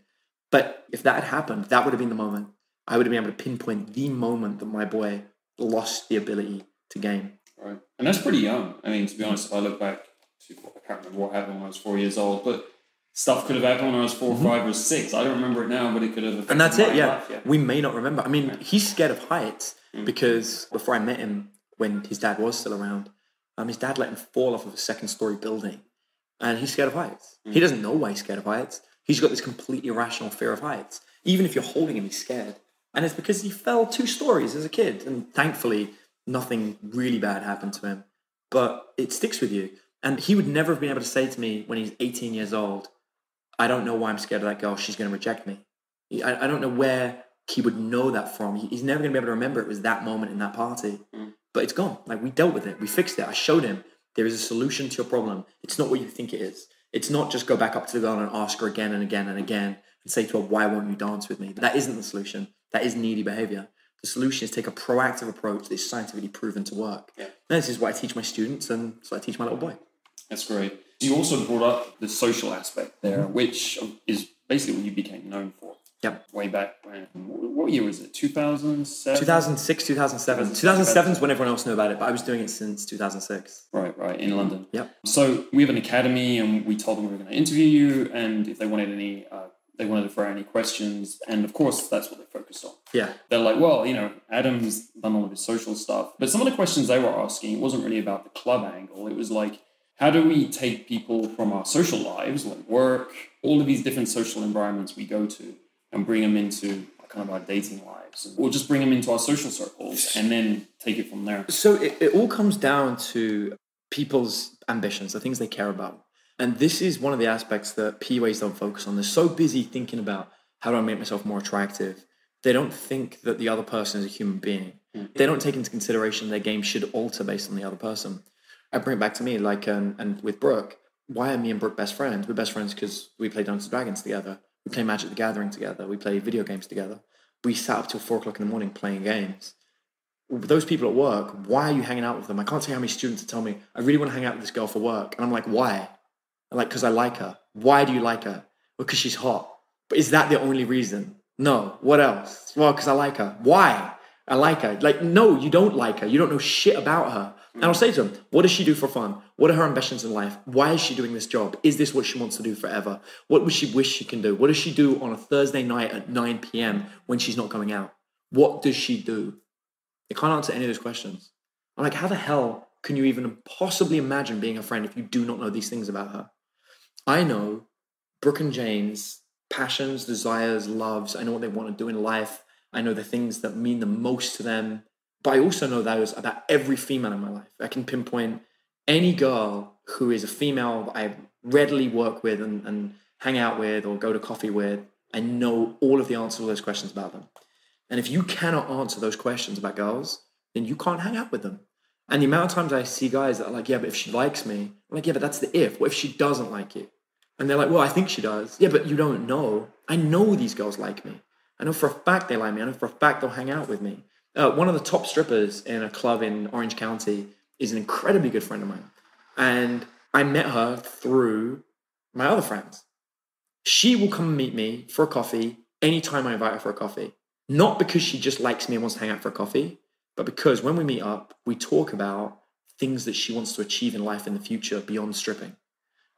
Speaker 2: But if that had happened, that would have been the moment. I would have been able to pinpoint the moment that my boy lost the ability to game.
Speaker 1: Right. And that's pretty young. I mean, to be honest, if I look back to, I can't remember what happened when I was 4 years old, but stuff could have happened when I was 4 or 5 or 6. I don't remember it now, but it could have.
Speaker 2: And that's it, yeah. We may not remember. I mean, he's scared of heights because before I met him, when his dad was still around, his dad let him fall off of a 2nd-story building. And he's scared of heights. He doesn't know why he's scared of heights. He's got this completely irrational fear of heights. Even if you're holding him, he's scared. And it's because he fell 2 stories as a kid. And thankfully, nothing really bad happened to him. But it sticks with you. And he would never have been able to say to me when he's 18 years old, I don't know why I'm scared of that girl. She's going to reject me. I don't know where he would know that from. He's never going to be able to remember it was that moment in that party. But it's gone. Like, we dealt with it. We fixed it. I showed him there is a solution to your problem. It's not what you think it is. It's not just go back up to the girl and ask her again and again and again and say to her, why won't you dance with me? That isn't the solution. That is needy behavior. The solution is take a proactive approach that is scientifically proven to work. Yeah. And this is what I teach my students, and so I teach my little boy.
Speaker 1: That's great. You also brought up the social aspect there, which is basically what you became known for.
Speaker 2: Yep.
Speaker 1: Way back when. What year was it? 2007?
Speaker 2: 2006, 2007. 2007 is when everyone else knew about it, but I was doing it since 2006.
Speaker 1: Right, in London.
Speaker 2: Yep.
Speaker 1: So we have an academy, and we told them we were going to interview you, and if they wanted any, they wanted to throw any questions, and of course that's what they focused on.
Speaker 2: Yeah.
Speaker 1: They're like, well, Adam's done all of his social stuff, but some of the questions they were asking, it wasn't really about the club angle. It was like, how do we take people from our social lives, like work, all of these different social environments we go to, and bring them into kind of our dating lives, or just bring them into our social circles and then take it from there?
Speaker 2: So it all comes down to people's ambitions, the things they care about. And this is one of the aspects that PUAs don't focus on. They're so busy thinking about how do I make myself more attractive. They don't think that the other person is a human being. They don't take into consideration their game should alter based on the other person. I bring it back to me, like, and with Brooke, why are me and Brooke best friends? We're best friends because we play Dungeons & Dragons together. We play Magic the Gathering together. We play video games together. We sat up till 4 o'clock in the morning playing games. Those people at work, why are you hanging out with them? I can't tell you how many students tell me, I really want to hang out with this girl for work. And I'm like, why? I'm like, because I like her. Why do you like her? Well, because she's hot. But is that the only reason? No. What else? Well, because I like her. Why? I like her. Like, no, you don't like her. You don't know shit about her. And I'll say to them, what does she do for fun? What are her ambitions in life? Why is she doing this job? Is this what she wants to do forever? What would she wish she can do? What does she do on a Thursday night at 9 p.m. when she's not going out? What does she do? They can't answer any of those questions. I'm like, how the hell can you even possibly imagine being a friend if you do not know these things about her? I know Brooke and Jane's passions, desires, loves. I know what they want to do in life. I know the things that mean the most to them. But I also know those about every female in my life. I can pinpoint any girl who is a female I readily work with and hang out with or go to coffee with. I know all of the answers to all those questions about them. And if you cannot answer those questions about girls, then you can't hang out with them. And the amount of times I see guys that are like, yeah, but if she likes me, I'm like, yeah, but that's the if. What if she doesn't like you? And they're like, well, I think she does. Yeah, but you don't know. I know these girls like me. I know for a fact they like me. I know for a fact they'll hang out with me. One of the top strippers in a club in Orange County is an incredibly good friend of mine. And I met her through my other friends. She will come and meet me for a coffee anytime I invite her for a coffee. Not because she just likes me and wants to hang out for a coffee, but because when we meet up, we talk about things that she wants to achieve in life in the future beyond stripping.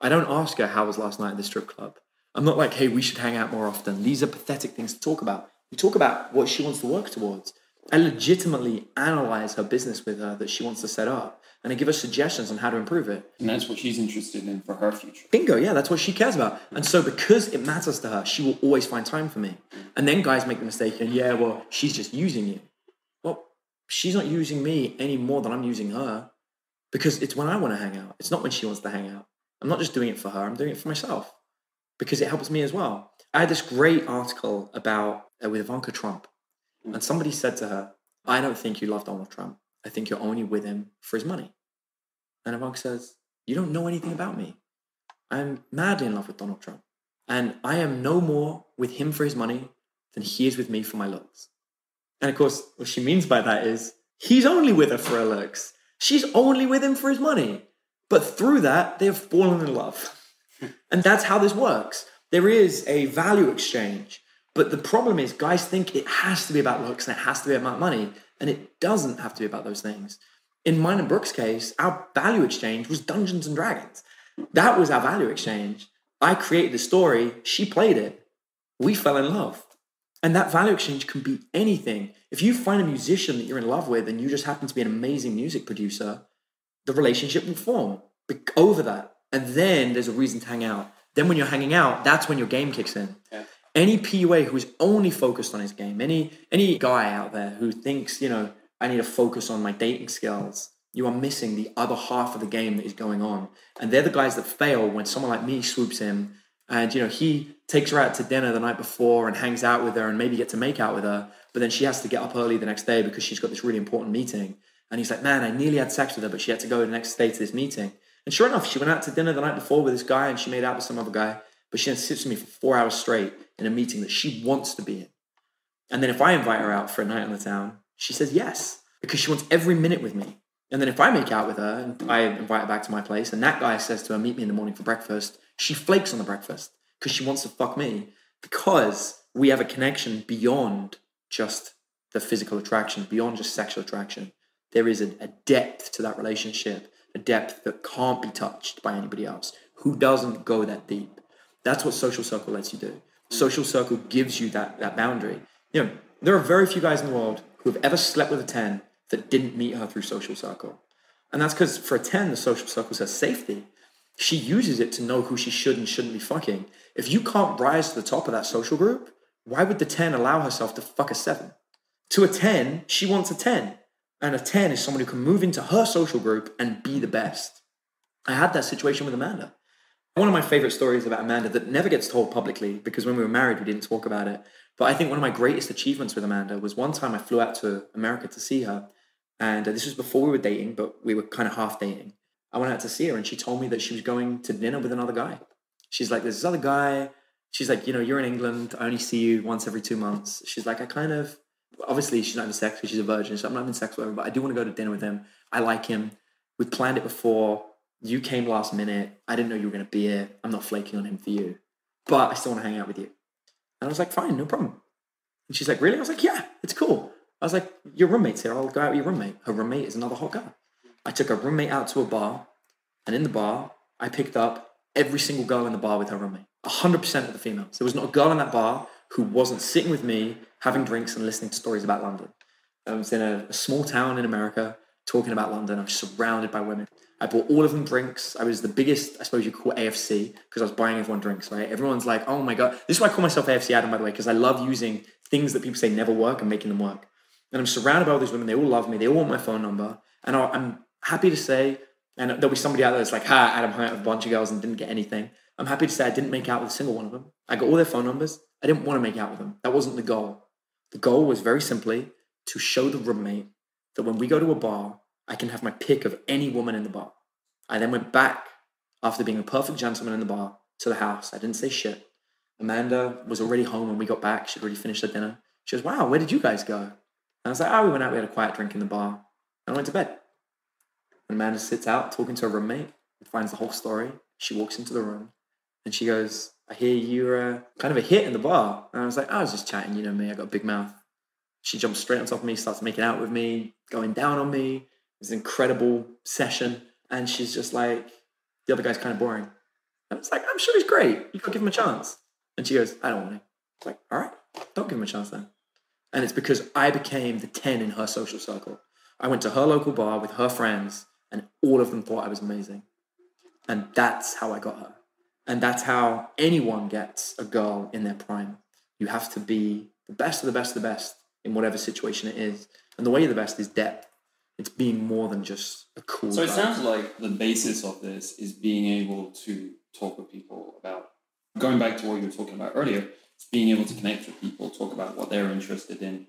Speaker 2: I don't ask her how was last night at the strip club. I'm not like, hey, we should hang out more often. These are pathetic things to talk about. We talk about what she wants to work towards. I legitimately analyze her business with her that she wants to set up, and I give her suggestions on how to improve it.
Speaker 1: And that's what she's interested in for her future.
Speaker 2: Bingo, yeah, that's what she cares about. And so because it matters to her, she will always find time for me. And then guys make the mistake, and yeah, well, she's just using you. Well, she's not using me any more than I'm using her, because it's when I want to hang out. It's not when she wants to hang out. I'm not just doing it for her, I'm doing it for myself, because it helps me as well. I had this great article about with Ivanka Trump. And somebody said to her, I don't think you love Donald Trump. I think you're only with him for his money. And Ivanka says, you don't know anything about me. I'm madly in love with Donald Trump. And I am no more with him for his money than he is with me for my looks. And of course, what she means by that is, he's only with her for her looks. She's only with him for his money. But through that, they have fallen in love. And that's how this works. There is a value exchange. But the problem is guys think it has to be about looks and it has to be about money. And it doesn't have to be about those things. In mine and Brooke's case, our value exchange was Dungeons & Dragons. That was our value exchange. I created the story. She played it. We fell in love. And that value exchange can be anything. If you find a musician that you're in love with and you just happen to be an amazing music producer, the relationship will form over that. And then there's a reason to hang out. Then when you're hanging out, that's when your game kicks in. Yeah. Any PUA who is only focused on his game, any guy out there who thinks, I need to focus on my dating skills, you are missing the other half of the game that is going on. And they're the guys that fail when someone like me swoops in and, he takes her out to dinner the night before and hangs out with her and maybe gets to make out with her. But then she has to get up early the next day because she's got this really important meeting. And he's like, man, I nearly had sex with her, but she had to go the next day to this meeting. And sure enough, she went out to dinner the night before with this guy and she made out with some other guy. but she then sits with me for 4 hours straight in a meeting that she wants to be in. And then if I invite her out for a night on the town, she says yes, because she wants every minute with me. And then if I make out with her and I invite her back to my place and that guy says to her, meet me in the morning for breakfast, she flakes on the breakfast because she wants to fuck me, because we have a connection beyond just the physical attraction, beyond just sexual attraction. There is a depth to that relationship, a depth that can't be touched by anybody else, who doesn't go that deep. That's what social circle lets you do. Social circle gives you that boundary. You know, there are very few guys in the world who have ever slept with a 10 that didn't meet her through social circle. And that's because for a 10, the social circle says safety. She uses it to know who she should and shouldn't be fucking. If you can't rise to the top of that social group, why would the 10 allow herself to fuck a 7? To a 10, she wants a 10. And a 10 is someone who can move into her social group and be the best. I had that situation with Amanda. One of my favorite stories about Amanda that never gets told publicly, because when we were married, we didn't talk about it. But I think one of my greatest achievements with Amanda was one time I flew out to America to see her. And this was before we were dating, but we were kind of half dating. I went out to see her and she told me that she was going to dinner with another guy. She's like, there's this other guy. She's like, you know, you're in England. I only see you once every 2 months. She's like, obviously she's not having sex because she's a virgin. So I'm not having sex with her, but I do want to go to dinner with him. I like him. We planned it before. You came last minute. I didn't know you were going to be here. I'm not flaking on him for you, but I still want to hang out with you. And I was like, fine, no problem. And she's like, really? I was like, yeah, it's cool. I was like, your roommate's here. I'll go out with your roommate. Her roommate is another hot guy. I took her roommate out to a bar, and in the bar, I picked up every single girl in the bar with her roommate. 100% of the females. There was not a girl in that bar who wasn't sitting with me, having drinks and listening to stories about London. I was in a small town in America talking about London. I was surrounded by women. I bought all of them drinks. I was the biggest, I suppose you call it AFC, because I was buying everyone drinks, right? Everyone's like, oh my God. This is why I call myself AFC Adam, by the way, because I love using things that people say never work and making them work. And I'm surrounded by all these women. They all love me. They all want my phone number. And I'm happy to say, and there'll be somebody out there that's like, Adam hung out with a bunch of girls and didn't get anything. I'm happy to say I didn't make out with a single one of them. I got all their phone numbers. I didn't want to make out with them. That wasn't the goal. The goal was very simply to show the roommate that when we go to a bar, I can have my pick of any woman in the bar. I then went back, after being a perfect gentleman in the bar, to the house. I didn't say shit. Amanda was already home when we got back. She'd already finished her dinner. She goes, wow, where did you guys go? And I was like, we went out, we had a quiet drink in the bar. And I went to bed. And Amanda sits out talking to her roommate and finds the whole story. She walks into the room and she goes, I hear you're kind of a hit in the bar. And I was like, I was just chatting, you know me, I got a big mouth. She jumps straight on top of me, starts making out with me, going down on me. It was an incredible session. And she's just like, the other guy's kind of boring. And I was like, I'm sure he's great. You gotta give him a chance. And she goes, I don't want to. It's like, all right, don't give him a chance then. And it's because I became the 10 in her social circle. I went to her local bar with her friends and all of them thought I was amazing. And that's how I got her. And that's how anyone gets a girl in their prime. You have to be the best of the best of the best in whatever situation it is. And the way you're the best is depth. It's being more than just a cool
Speaker 1: So it
Speaker 2: guy.
Speaker 1: sounds like the basis of this is being able to talk with people about, going back to what you were talking about earlier, it's being able to connect with people, talk about what they're interested in,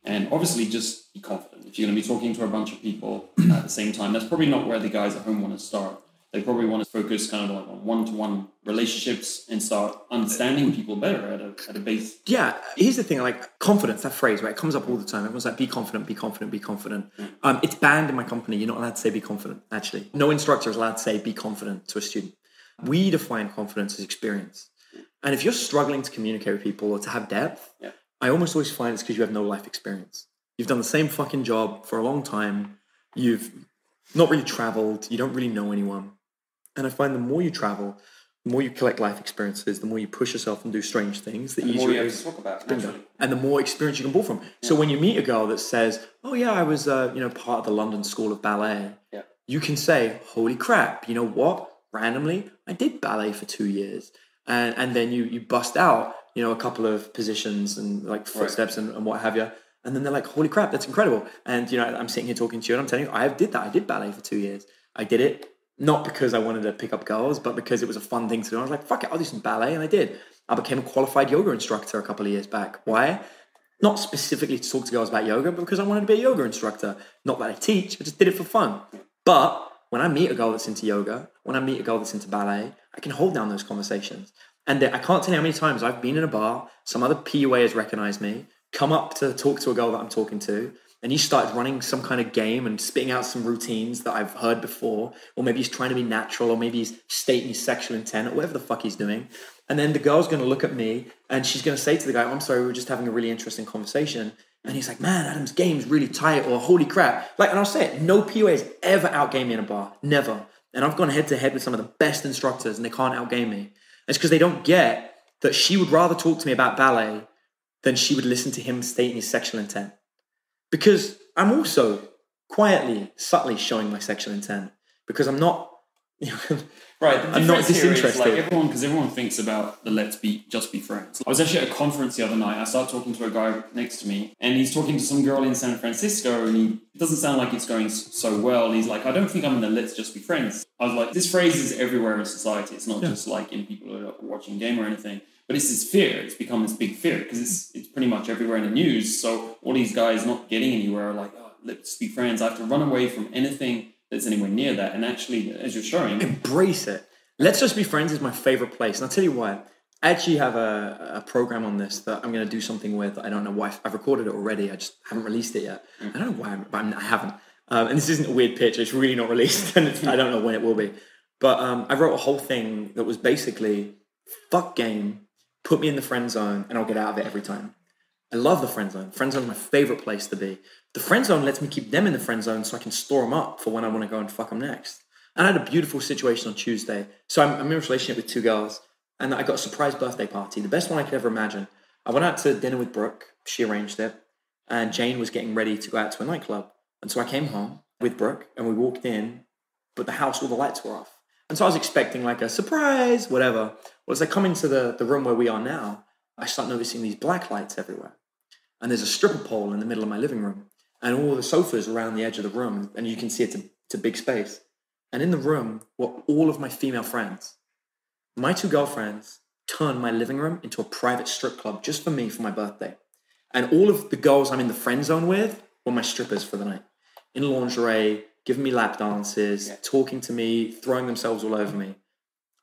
Speaker 1: and obviously just be confident. If you're going to be talking to a bunch of people at the same time, that's probably not where the guys at home want to start. They probably want to focus kind of like on one-to-one relationships and start understanding people better at a base.
Speaker 2: Yeah, here's the thing, like confidence, that phrase, right? It comes up all the time. Everyone's like, be confident, be confident, be confident. It's banned in my company. You're not allowed to say be confident, actually. No instructor is allowed to say be confident to a student. We define confidence as experience. And if you're struggling to communicate with people or to have depth, I almost always find it's because you have no life experience. You've done the same fucking job for a long time. You've not really traveled. You don't really know anyone. And I find the more you travel, the more you collect life experiences, the more you push yourself and do strange things, the easier it is to
Speaker 1: talk about,
Speaker 2: and the more experience you can pull from. Yeah. So when you meet a girl that says, oh yeah, I was part of the London School of Ballet, you can say, holy crap, you know what? Randomly, I did ballet for 2 years. And then you bust out, a couple of positions and like footsteps and what have you. And then they're like, holy crap, that's incredible. And, I'm sitting here talking to you and I'm telling you, I did that. I did ballet for 2 years. I did it not because I wanted to pick up girls, but because it was a fun thing to do. I was like, fuck it, I'll do some ballet. And I did. I became a qualified yoga instructor a couple of years back. Why? Not specifically to talk to girls about yoga, but because I wanted to be a yoga instructor. Not that I teach, I just did it for fun. But when I meet a girl that's into yoga, when I meet a girl that's into ballet, I can hold down those conversations. And I can't tell you how many times I've been in a bar, some other PUA has recognized me, come up to talk to a girl that I'm talking to, and he started running some kind of game and spitting out some routines that I've heard before, or maybe he's trying to be natural, or maybe he's stating his sexual intent, or whatever the fuck he's doing. And then the girl's going to look at me and she's going to say to the guy, I'm sorry, we were just having a really interesting conversation. And he's like, man, Adam's game's really tight, or holy crap. Like, and I'll say it, no PUA has ever outgamed me in a bar. Never. And I've gone head to head with some of the best instructors and they can't outgame me. It's because they don't get that she would rather talk to me about ballet than she would listen to him stating his sexual intent. Because I'm also quietly, subtly showing my sexual intent. Because I'm not,
Speaker 1: right.
Speaker 2: I'm not disinterested.
Speaker 1: Like everyone thinks about the just be friends. I was actually at a conference the other night. I started talking to a guy next to me, and he's talking to some girl in San Francisco, and it doesn't sound like it's going so well. And he's like, I don't think I'm in the let's just be friends. I was like, this phrase is everywhere in society. It's not just like in people who are watching game or anything. But it's this fear. It's become this big fear because it's pretty much everywhere in the news. So all these guys not getting anywhere are like, oh, let's be friends. I have to run away from anything that's anywhere near that. And actually, as you're showing,
Speaker 2: embrace it. Let's Just Be Friends is my favorite place. And I'll tell you why. I actually have a program on this that I'm going to do something with. I don't know why. I've recorded it already. I just haven't released it yet. I don't know why, but I haven't. And this isn't a weird pitch. It's really not released. And I don't know when it will be. But I wrote a whole thing that was basically, fuck game, put me in the friend zone, and I'll get out of it every time. I love the friend zone. Friend zone is my favorite place to be. The friend zone lets me keep them in the friend zone so I can store them up for when I want to go and fuck them next. And I had a beautiful situation on Tuesday. So I'm in a relationship with 2 girls, and I got a surprise birthday party, the best one I could ever imagine. I went out to dinner with Brooke. She arranged it. And Jane was getting ready to go out to a nightclub. And so I came home with Brooke, and we walked in, but the house, all the lights were off. And so I was expecting like a surprise, whatever. Well, as I come into the room where we are now, I start noticing these black lights everywhere. And there's a stripper pole in the middle of my living room. And all the sofas around the edge of the room. And you can see it's a big space. And in the room were all of my female friends. My 2 girlfriends turned my living room into a private strip club just for me for my birthday. And all of the girls I'm in the friend zone with were my strippers for the night. In lingerie, giving me lap dances, talking to me, throwing themselves all over me.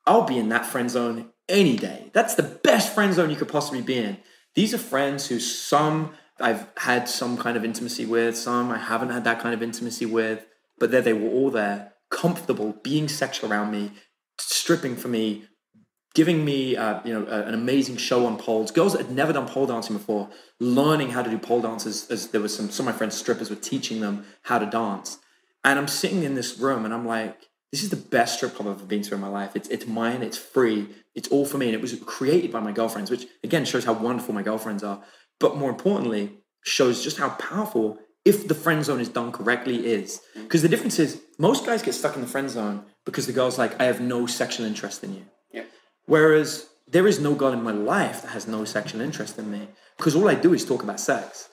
Speaker 2: I'll be in that friend zone any day. That's the best friend zone you could possibly be in. These are friends who some I've had some kind of intimacy with, some I haven't had that kind of intimacy with, but they were all there, comfortable, being sexual around me, stripping for me, giving me an amazing show on poles. Girls that had never done pole dancing before, learning how to do pole dances, as there was some of my friends strippers were teaching them how to dance. And I'm sitting in this room and I'm like, this is the best strip club I've ever been to in my life. It's mine, it's free, it's all for me. And it was created by my girlfriends, which again shows how wonderful my girlfriends are. But more importantly, shows just how powerful, if the friend zone is done correctly, is. Because the difference is, most guys get stuck in the friend zone because the girl's like, I have no sexual interest in you.
Speaker 1: Yeah.
Speaker 2: Whereas there is no girl in my life that has no sexual interest in me. Because all I do is talk about sex.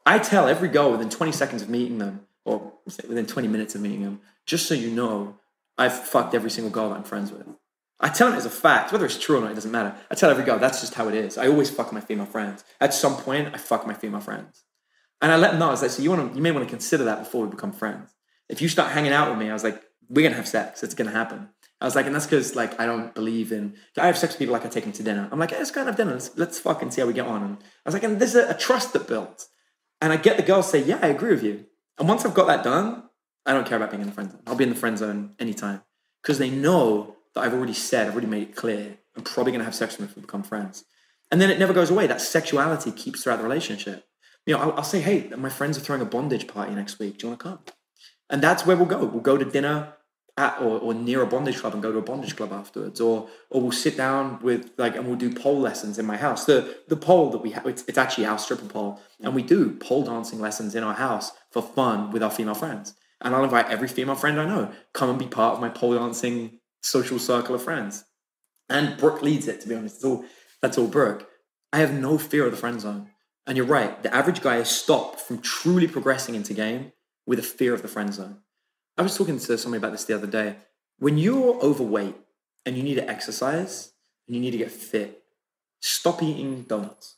Speaker 2: I tell every girl within 20 seconds of meeting them, or within 20 minutes of meeting them, just so you know, I've fucked every single girl that I'm friends with. I tell them as a fact, whether it's true or not, it doesn't matter. I tell every girl, that's just how it is. I always fuck my female friends. At some point, I fuck my female friends. And I let them know, I was like, so you may want to consider that before we become friends. If you start hanging out with me, I was like, we're going to have sex. It's going to happen. I was like, and that's because like, I don't believe in, I have sex with people like I take them to dinner. I'm like, hey, let's go and have dinner. Let's fuck and see how we get on. And I was like, and there's a trust that builds. And I get the girls say, yeah, I agree with you. And once I've got that done, I don't care about being in the friend zone. I'll be in the friend zone anytime. Because they know that I've already made it clear. I'm probably going to have sex with them if we become friends. And then it never goes away. That sexuality keeps throughout the relationship. You know, I'll say, hey, my friends are throwing a bondage party next week. Do you want to come? And that's where we'll go. We'll go to dinner at or near a bondage club and go to a bondage club afterwards. Or we'll sit down with and we'll do pole lessons in my house. The pole that we have, it's actually our stripper pole. And we do pole dancing lessons in our house for fun with our female friends. And I'll invite every female friend I know, come and be part of my pole dancing social circle of friends. And Brooke leads it, to be honest. That's all Brooke. I have no fear of the friend zone. And you're right, the average guy is stopped from truly progressing into game with a fear of the friend zone. I was talking to somebody about this the other day. When you're overweight and you need to exercise and you need to get fit, stop eating donuts.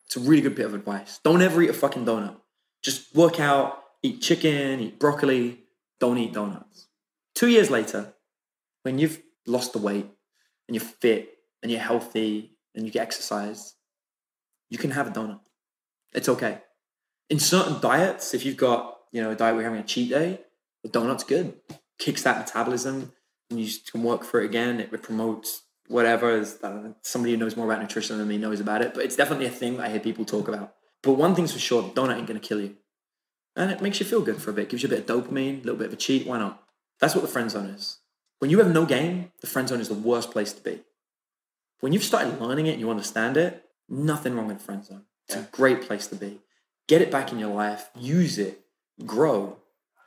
Speaker 2: It's a really good bit of advice. Don't ever eat a fucking donut. Just work out, eat chicken, eat broccoli, don't eat donuts. 2 years later, when you've lost the weight and you're fit and you're healthy and you get exercise, you can have a donut. It's okay. In certain diets, if you've got, a diet where you're having a cheat day, the donut's good. Kicks that metabolism and you can work for it again. It promotes whatever. I don't know, somebody who knows more about nutrition than me knows about it, but it's definitely a thing that I hear people talk about. But one thing's for sure, the donut ain't going to kill you. And it makes you feel good for a bit. Gives you a bit of dopamine, a little bit of a cheat. Why not? That's what the friend zone is. When you have no game, the friend zone is the worst place to be. When you've started learning it and you understand it, nothing wrong with the friend zone. It's a great place to be. Get it back in your life, use it, grow.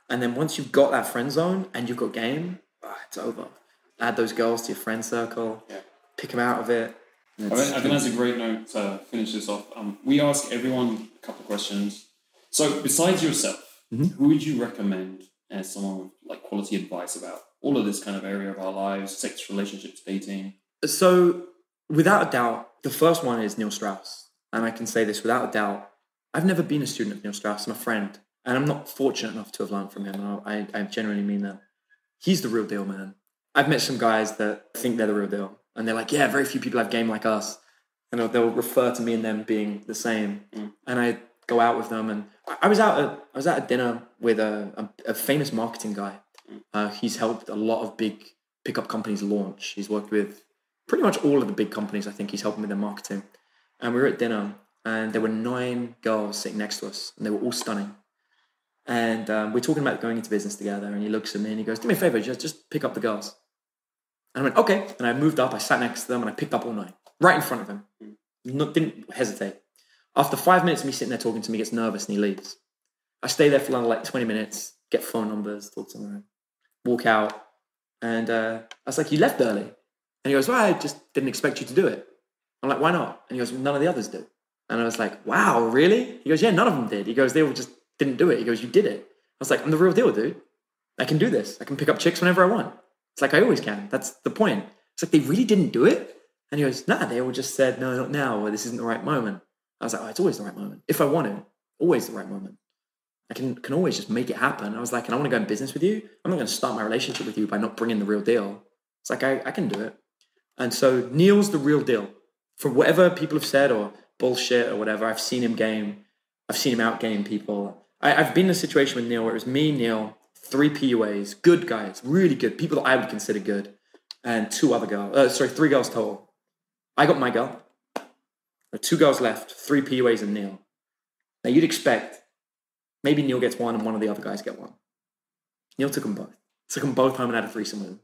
Speaker 2: And then once you've got that friend zone and you've got game, it's over. Add those girls to your friend circle, pick them out of it.
Speaker 1: I think that's a great note to finish this off. We ask everyone a couple of questions. So besides yourself, who would you recommend as someone with like quality advice about all of this kind of area of our lives, sex, relationships, dating?
Speaker 2: So without a doubt, the first one is Neil Strauss. And I can say this without a doubt. I've never been a student of Neil Strauss. I'm a friend. And I'm not fortunate enough to have learned from him. And I genuinely mean that. He's the real deal, man. I've met some guys that think they're the real deal. And they're like, yeah, very few people have game like us. And they'll refer to me and them being the same. And I go out with them. And I was at a dinner with a famous marketing guy. He's helped a lot of big pickup companies launch. He's worked with pretty much all of the big companies. I think he's helping with their marketing. And we were at dinner and there were 9 girls sitting next to us and they were all stunning. And we're talking about going into business together. And he looks at me and he goes, do me a favor, just pick up the girls. And I went, okay. And I moved up, I sat next to them and I picked up all 9 right in front of him. Didn't hesitate. After 5 minutes of me sitting there talking to him, he gets nervous and he leaves. I stay there for like 20 minutes, get phone numbers, talk to him, walk out. And I was like, you left early. And he goes, well, I just didn't expect you to do it. I'm like, why not? And he goes, well, none of the others do. And I was like, wow, really? He goes, yeah, none of them did. He goes, they all just didn't do it. He goes, you did it. I was like, I'm the real deal, dude. I can do this. I can pick up chicks whenever I want. It's like, I always can. That's the point. It's like, they really didn't do it? And he goes, nah, they all just said, no, not now, or this isn't the right moment. I was like, oh, it's always the right moment. If I want to, always the right moment. I can always just make it happen. I was like, and I want to go in business with you. I'm not going to start my relationship with you by not bringing the real deal. It's like, I can do it. And so Neil's the real deal. For whatever people have said or bullshit or whatever, I've seen him game. I've seen him outgame people. I've been in a situation with Neil where it was me, Neil, 3 PUAs, good guys, really good, people that I would consider good, and 3 girls total. I got my girl. There are 2 girls left, 3 PUAs and Neil. Now you'd expect maybe Neil gets one and one of the other guys get one. Neil took them both. Took them both home and had a threesome with them.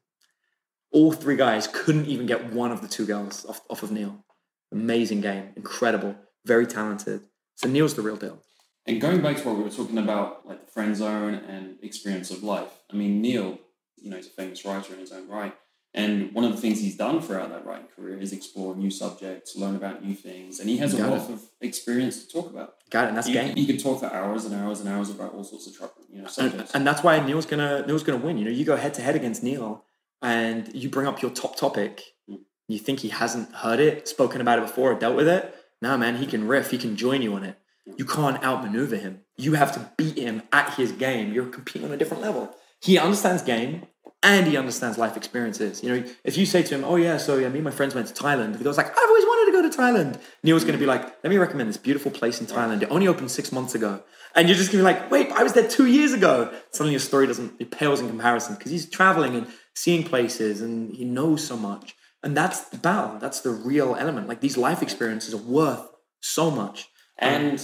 Speaker 2: All 3 guys couldn't even get one of the 2 girls off of Neil. Amazing game, incredible, very talented. So Neil's the real deal.
Speaker 1: And going back to what we were talking about, like the friend zone and experience of life. I mean, Neil, he's a famous writer in his own right. And one of the things he's done throughout that writing career is explore new subjects, learn about new things. And he has a wealth of experience to talk about.
Speaker 2: Got it, and that's game.
Speaker 1: He could talk for hours and hours and hours about all sorts of subjects.
Speaker 2: And that's why Neil's gonna win. You go head to head against Neil and you bring up your top topic. You think he hasn't heard it, spoken about it before, or dealt with it? No, man, he can riff, he can join you on it. You can't outmaneuver him. You have to beat him at his game. You're competing on a different level. He understands game and he understands life experiences. If you say to him, me and my friends went to Thailand. He goes like, I've always wanted to go to Thailand. Neil's going to be like, let me recommend this beautiful place in Thailand. It only opened 6 months ago. And you're just going to be like, wait, I was there 2 years ago. Suddenly your story it pales in comparison because he's traveling and seeing places and he knows so much. And that's the battle. That's the real element. Like these life experiences are worth so much.
Speaker 1: And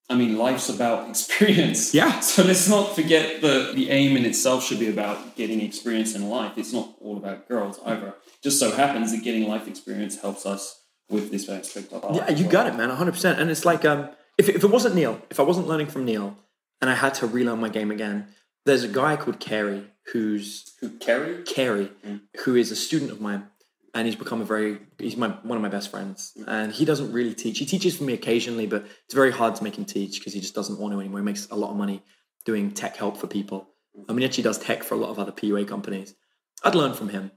Speaker 1: life's about experience.
Speaker 2: Yeah.
Speaker 1: So let's not forget the aim in itself should be about getting experience in life. It's not all about girls either. Just so happens that getting life experience helps us with this aspect of our life.
Speaker 2: Yeah, you got it, man, 100%. And it's like, if it wasn't Neil, if I wasn't learning from Neil and I had to relearn my game again, there's a guy called Carey Carey, who is a student of mine. And he's become one of my best friends. And he doesn't really teach. He teaches for me occasionally, but it's very hard to make him teach because he just doesn't want to anymore. He makes a lot of money doing tech help for people. He actually does tech for a lot of other PUA companies. I'd learn from him.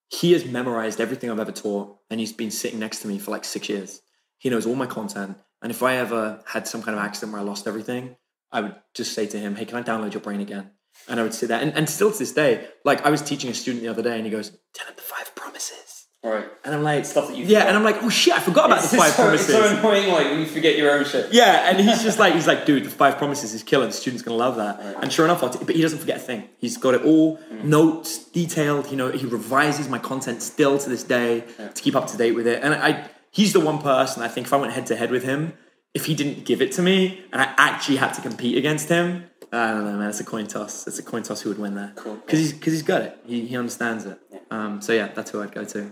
Speaker 2: He has memorized everything I've ever taught, and he's been sitting next to me for like 6 years. He knows all my content. And if I ever had some kind of accident where I lost everything, I would just say to him, hey, can I download your brain again? And I would sit there. And still to this day, like I was teaching a student the other day and he goes, tell him the 5 promises. promises.
Speaker 1: Right.
Speaker 2: And I'm like,
Speaker 1: stuff that you
Speaker 2: and I'm like, oh shit, I forgot about the 5 promises.
Speaker 1: It's so annoying, like when you forget your own shit.
Speaker 2: Yeah, and he's like, dude, the 5 promises is killer. The student's gonna love that. Right. And sure enough, but he doesn't forget a thing. He's got it all notes, detailed. You know, he revises my content still to this day to keep up to date with it. And he's the one person I think if I went head to head with him, if he didn't give it to me and I actually had to compete against him, I don't know, man. It's a coin toss. It's a coin toss who would win there. Cool. Because he's got it. He understands it. Yeah. So that's who I'd go to.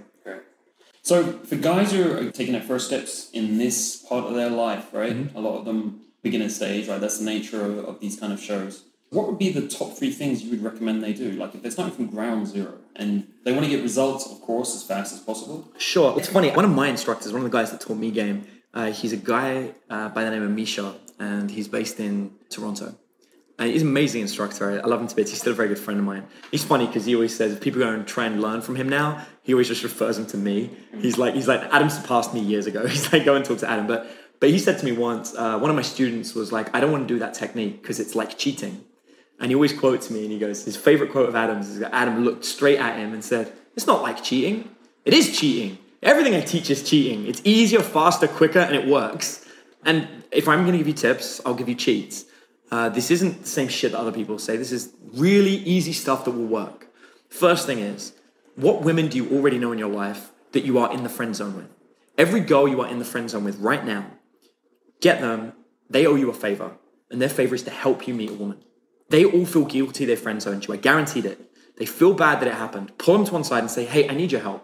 Speaker 1: So for guys who are taking their first steps in this part of their life, right? A lot of them beginner stage, right? That's the nature of these kind of shows. What would be the top 3 things you would recommend they do? Like if they're starting from ground zero and they want to get results, of course, as fast as possible.
Speaker 2: Sure. It's funny. One of my instructors, one of the guys that taught me game, he's a guy by the name of Misha, and he's based in Toronto. And he's an amazing instructor. I love him to bits. He's still a very good friend of mine. He's funny because he always says if people go and try and learn from him now, he always just refers them to me. He's like Adam surpassed me years ago. He's like, go and talk to Adam. But he said to me once, one of my students was like, I don't want to do that technique because it's like cheating. And he always quotes me and he goes, his favorite quote of Adam's is that Adam looked straight at him and said, it's not like cheating. It is cheating. Everything I teach is cheating. It's easier, faster, quicker, and it works. And if I'm going to give you tips, I'll give you cheats. This isn't the same shit that other people say. This is really easy stuff that will work. First thing is, what women do you already know in your life that you are in the friend zone with? Every girl you are in the friend zone with right now, get them. They owe you a favor. And their favor is to help you meet a woman. They all feel guilty they're friend zoned you. I guaranteed it. They feel bad that it happened. Pull them to one side and say, hey, I need your help.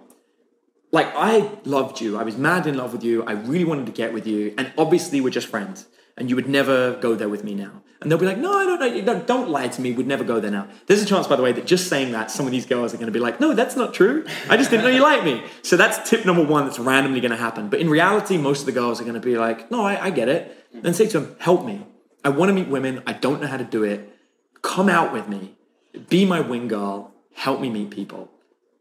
Speaker 2: Like, I loved you. I was mad in love with you. I really wanted to get with you. And obviously we're just friends. And you would never go there with me now. And they'll be like, no, I don't know. Don't lie to me. We'd never go there now. There's a chance, by the way, that just saying that, some of these girls are going to be like, no, that's not true. I just didn't know you liked me. So that's tip number 1 that's randomly going to happen. But in reality, most of the girls are going to be like, no, I get it. And say to them, help me. I want to meet women. I don't know how to do it. Come out with me. Be my wing girl. Help me meet people.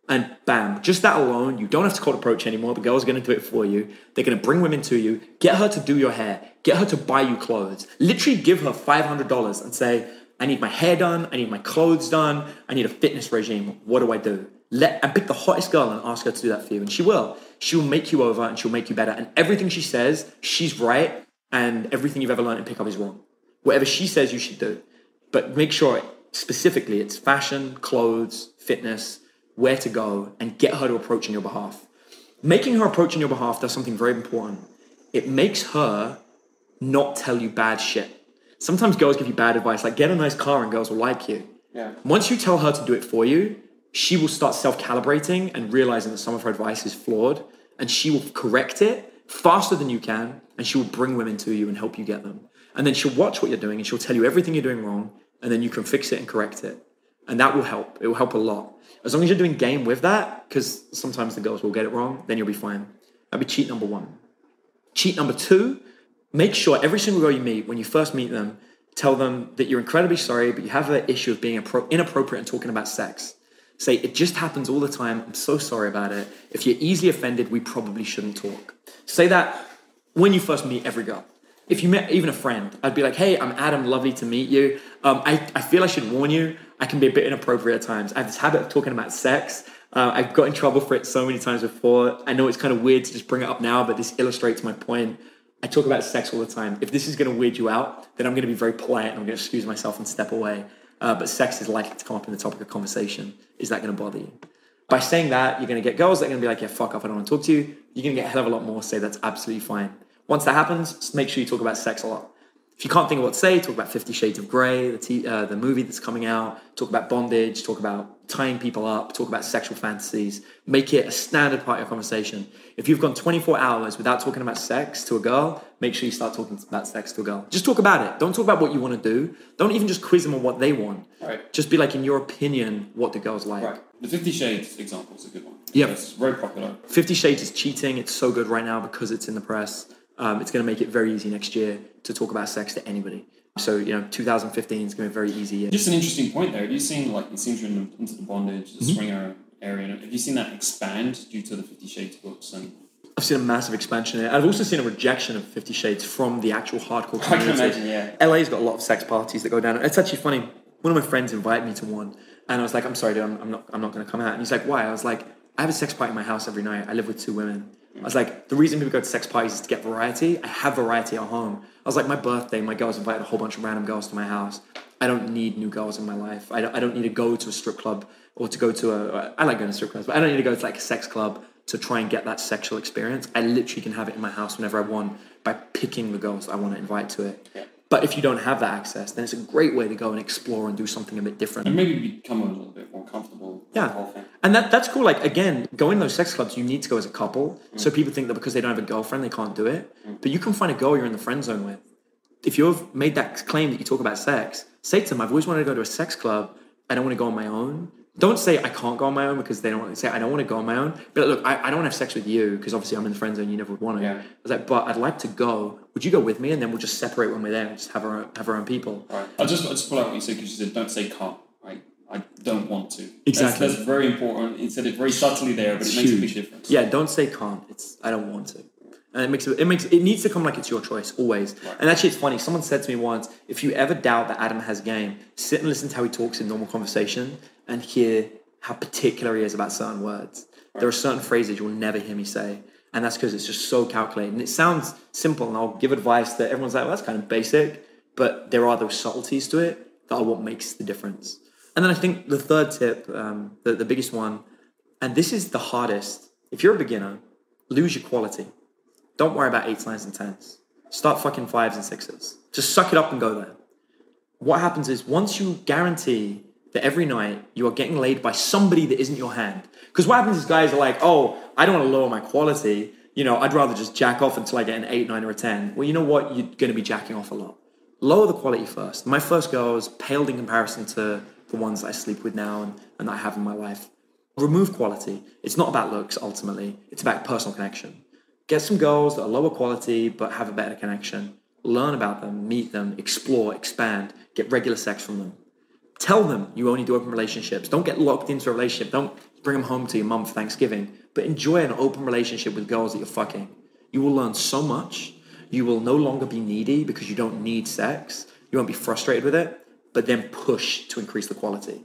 Speaker 2: And bam, just that alone, you don't have to cold approach anymore. The girl's going to do it for you. They're going to bring women to you. Get her to do your hair. Get her to buy you clothes. Literally give her $500 and say, I need my hair done. I need my clothes done. I need a fitness regime. What do I do? And pick the hottest girl and ask her to do that for you. And she will. She will make you over and she'll make you better. And everything she says, she's right. And everything you've ever learned in pickup is wrong. Whatever she says, you should do. But make sure specifically it's fashion, clothes, fitness, where to go, and get her to approach on your behalf. Making her approach on your behalf does something very important. It makes her not tell you bad shit. Sometimes girls give you bad advice, like get a nice car and girls will like you. Yeah. Once you tell her to do it for you, she will start self-calibrating and realizing that some of her advice is flawed, and she will correct it faster than you can, and she will bring women to you and help you get them. And then she'll watch what you're doing and she'll tell you everything you're doing wrong, and then you can fix it and correct it. And that will help. It will help a lot. As long as you're doing game with that, because sometimes the girls will get it wrong, then you'll be fine. That'd be cheat number 1. Cheat number 2, make sure every single girl you meet, when you first meet them, tell them that you're incredibly sorry, but you have an issue of being inappropriate and talking about sex. Say, it just happens all the time. I'm so sorry about it. If you're easily offended, we probably shouldn't talk. Say that when you first meet every girl. If you met even a friend, I'd be like, hey, I'm Adam, lovely to meet you. I feel I should warn you, I can be a bit inappropriate at times. I have this habit of talking about sex. I've got in trouble for it so many times before. I know it's kind of weird to just bring it up now, but this illustrates my point. I talk about sex all the time. If this is going to weird you out, then I'm going to be very polite and I'm going to excuse myself and step away. But sex is likely to come up in the topic of conversation. Is that going to bother you? By saying that, you're going to get girls that are going to be like, yeah, fuck off, I don't want to talk to you. You're going to get a hell of a lot more say that's absolutely fine. Once that happens, just make sure you talk about sex a lot. If you can't think of what to say, talk about 50 Shades of Grey, the movie that's coming out, talk about bondage, talk about tying people up, talk about sexual fantasies. Make it a standard part of your conversation. If you've gone 24 hours without talking about sex to a girl, make sure you start talking about sex to a girl. Just talk about it. Don't talk about what you want to do. Don't even just quiz them on what they want. Right. Just be like, in your opinion, what do girls like? Right.
Speaker 1: The 50 Shades example is a good one.
Speaker 2: Yeah.
Speaker 1: It's very popular.
Speaker 2: 50 Shades is cheating. It's so good right now because it's in the press. It's going to make it very easy next year to talk about sex to anybody. So, 2015 is going to be a very easy year.
Speaker 1: Just an interesting point there. Have you seen, it seems you're into the bondage, the swinger area. Have you seen that expand due to the 50 Shades books? And
Speaker 2: I've seen a massive expansion in it. I've also seen a rejection of 50 Shades from the actual hardcore community.
Speaker 1: I can imagine, yeah.
Speaker 2: LA's got a lot of sex parties that go down. It's actually funny. One of my friends invited me to one, and I was like, I'm sorry, dude, I'm not going to come out. And he's like, why? I was like, I have a sex party in my house every night. I live with 2 women. I was like, the reason people go to sex parties is to get variety. I have variety at home. I was like, my birthday, my girls invited a whole bunch of random girls to my house. I don't need new girls in my life. I don't need to go to a strip club or to go to I like going to strip clubs, but I don't need to go to like a sex club to try and get that sexual experience. I literally can have it in my house whenever I want by picking the girls I want to invite to it. Yeah. But if you don't have that access, then it's a great way to go and explore and do something a bit different.
Speaker 1: And maybe become a little bit more comfortable with the whole thing.
Speaker 2: And that's cool. Like, again, going to those sex clubs, you need to go as a couple. So people think that because they don't have a girlfriend, they can't do it. But you can find a girl you're in the friend zone with. If you've made that claim that you talk about sex, say to them, I've always wanted to go to a sex club. I don't want to go on my own. Don't say I can't go on my own because they don't want to say I don't want to go on my own. But look, I don't want to have sex with you because obviously I'm in the friend zone. You never would want to. Yeah. I was like, but I'd like to go. Would you go with me? And then we'll just separate when we're there and just have our own people.
Speaker 1: Right. I'll just pull out what you said because you said don't say can't. Right. I don't want to.
Speaker 2: Exactly.
Speaker 1: That's very important. It said it very subtly there, but it makes a big difference.
Speaker 2: Yeah. Don't say can't. It's I don't want to. And it needs to come like it's your choice always. Right. And actually, it's funny. Someone said to me once, if you ever doubt that Adam has game, sit and listen to how he talks in normal conversation and hear how particular he is about certain words. Right. There are certain phrases you'll never hear me say. And that's because it's just so calculated. And it sounds simple, and I'll give advice that everyone's like, well, that's kind of basic. But there are those subtleties to it that are what makes the difference. And then I think the third tip, the biggest one, and this is the hardest. If you're a beginner, lose your quality. Don't worry about 8s, 9s, and 10s. Start fucking 5s and 6s. Just suck it up and go there. What happens is once you guarantee that every night you are getting laid by somebody that isn't your hand. Because what happens is guys are like, oh, I don't want to lower my quality. You know, I'd rather just jack off until I get an 8, 9, or a 10. Well, you know what? You're going to be jacking off a lot. Lower the quality first. My first girls paled in comparison to the ones that I sleep with now and that I have in my life. Remove quality. It's not about looks, ultimately. It's about personal connection. Get some girls that are lower quality but have a better connection. Learn about them, meet them, explore, expand, get regular sex from them. Tell them you only do open relationships. Don't get locked into a relationship. Don't bring them home to your mum for Thanksgiving. But enjoy an open relationship with girls that you're fucking. You will learn so much. You will no longer be needy because you don't need sex. You won't be frustrated with it, but then push to increase the quality.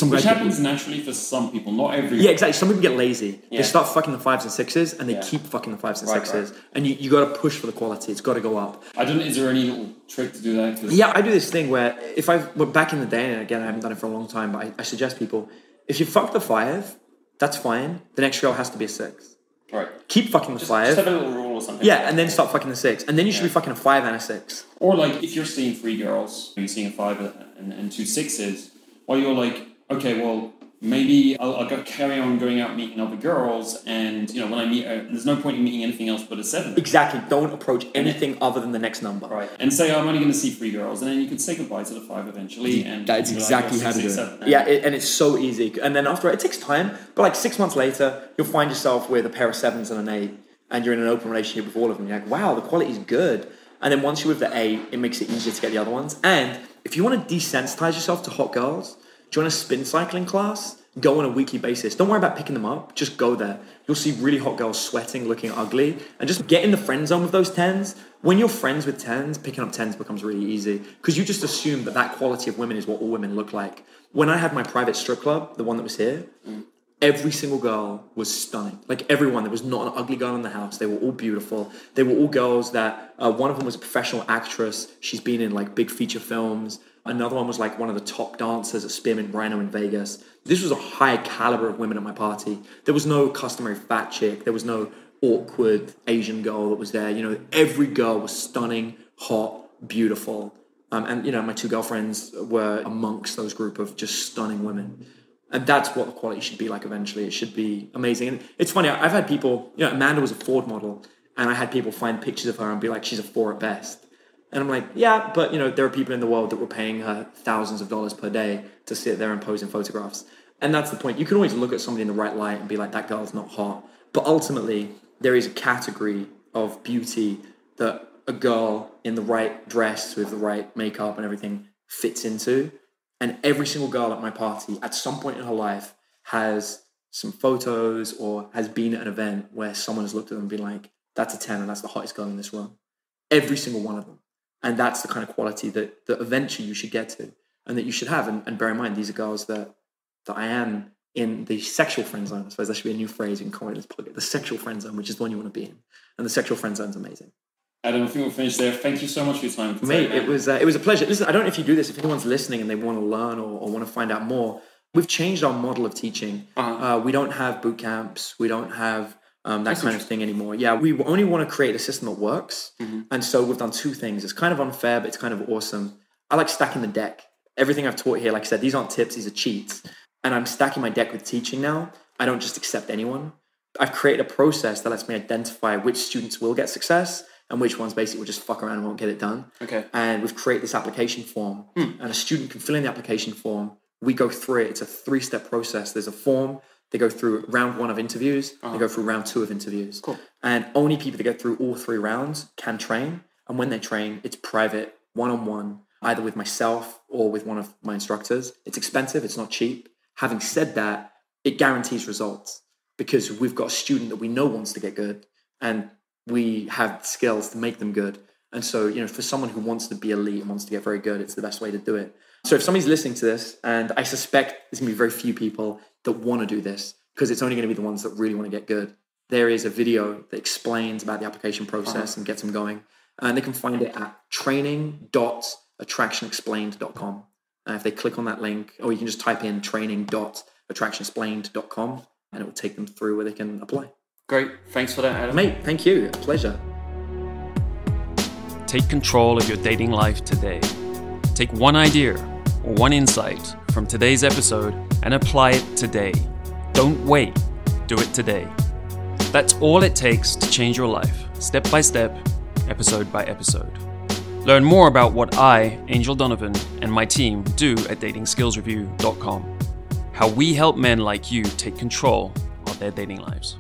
Speaker 1: Which happens naturally for some people, not everyone.
Speaker 2: Yeah, exactly. Some people get lazy. Yeah. They start fucking the 5s and 6s, and they keep fucking the 5s and 6s. Right. And you got to push for the quality. It's got to go up.
Speaker 1: Is there any little trick to do that?
Speaker 2: Yeah, I do this thing where back in the day, and again, I haven't done it for a long time, but I suggest people, if you fuck the 5, that's fine. The next girl has to be a 6.
Speaker 1: Right.
Speaker 2: Keep fucking the 5.
Speaker 1: Just have a little rule or something.
Speaker 2: Yeah, and then start fucking the 6. And then you should be fucking a 5 and a 6.
Speaker 1: Or like, if you're seeing 3 girls, you're seeing a 5 and 2 6s, or you're like, okay, well, maybe I'll carry on going out meeting other girls, and when I meet her, there's no point in meeting anything else but a 7.
Speaker 2: Exactly. Don't approach anything other than the next number.
Speaker 1: Right. And say I'm only going to see 3 girls, and then you can say goodbye to the 5 eventually. And
Speaker 2: that's exactly how to do it. Yeah, and it's so easy. And then after it takes time, but like 6 months later, you'll find yourself with a pair of 7s and an 8, and you're in an open relationship with all of them. You're like, wow, the quality's good. And then once you're with the 8, it makes it easier to get the other ones. And if you want to desensitize yourself to hot girls, join a spin cycling class. Go on a weekly basis. Don't worry about picking them up. Just go there. You'll see really hot girls sweating, looking ugly, and just get in the friend zone with those 10s. When you're friends with 10s, picking up 10s becomes really easy because you just assume that quality of women is what all women look like. When I had my private strip club, the one that was here, every single girl was stunning. Like everyone, there was not an ugly girl in the house. They were all beautiful. They were all girls that, one of them was a professional actress. She's been in like big feature films. Another one was like one of the top dancers at Spearmint Rhino in Vegas. This was a high caliber of women at my party. There was no customary fat chick. There was no awkward Asian girl that was there. Every girl was stunning, hot, beautiful. And my 2 girlfriends were amongst those group of just stunning women. And that's what the quality should be like eventually. It should be amazing. And it's funny, I've had people, Amanda was a Ford model, and I had people find pictures of her and be like, she's a 4 at best. And I'm like, yeah, but there are people in the world that were paying her thousands of dollars per day to sit there and pose in photographs. And that's the point. You can always look at somebody in the right light and be like, that girl's not hot. But ultimately, there is a category of beauty that a girl in the right dress with the right makeup and everything fits into. And every single girl at my party, at some point in her life, has some photos or has been at an event where someone has looked at them and been like, that's a 10 and that's the hottest girl in this room. Every single one of them. And that's the kind of quality that eventually you should get to and that you should have. And bear in mind, these are girls that I am in the sexual friend zone. I suppose that should be a new phrase you can call it. Let's plug it. The sexual friend zone, which is the one you want to be in. And the sexual friend zone is amazing.
Speaker 1: Adam, I think we'll finish there. Thank you so much for your time.
Speaker 2: Mate, it was a pleasure. Listen, I don't know if you do this, if anyone's listening and they want to learn or want to find out more, we've changed our model of teaching. We don't have boot camps. We don't have that kind of thing anymore. Yeah, we only want to create a system that works. And so we've done two things. It's kind of unfair, but it's kind of awesome. I like stacking the deck. Everything I've taught here, like I said, these aren't tips, these are cheats. And I'm stacking my deck with teaching now. I don't just accept anyone. I've created a process that lets me identify which students will get success and which ones basically will just fuck around and won't get it done.
Speaker 1: Okay.
Speaker 2: And we've created this application form. And a student can fill in the application form. We go through it. It's a 3-step process. There's a form. They go through round 1 of interviews. They go through round 2 of interviews.
Speaker 1: Cool.
Speaker 2: And only people that get through all 3 rounds can train. And when they train, it's private, one-on-one, either with myself or with one of my instructors. It's expensive. It's not cheap. Having said that, it guarantees results because we've got a student that we know wants to get good and we have skills to make them good. And so, for someone who wants to be elite and wants to get very good, it's the best way to do it. So if somebody's listening to this, and I suspect there's going to be very few people that want to do this because it's only going to be the ones that really want to get good, there is a video that explains about the application process and gets them going. And they can find it at training.attractionexplained.com. And if they click on that link, or you can just type in training.attractionexplained.com and it will take them through where they can apply.
Speaker 1: Great. Thanks for that, Adam.
Speaker 2: Mate, thank you. A pleasure.
Speaker 1: Take control of your dating life today. Take one idea or one insight from today's episode and apply it today. Don't wait. Do it today. That's all it takes to change your life, step by step, episode by episode. Learn more about what I, Angel Donovan, and my team do at datingskillsreview.com. How we help men like you take control of their dating lives.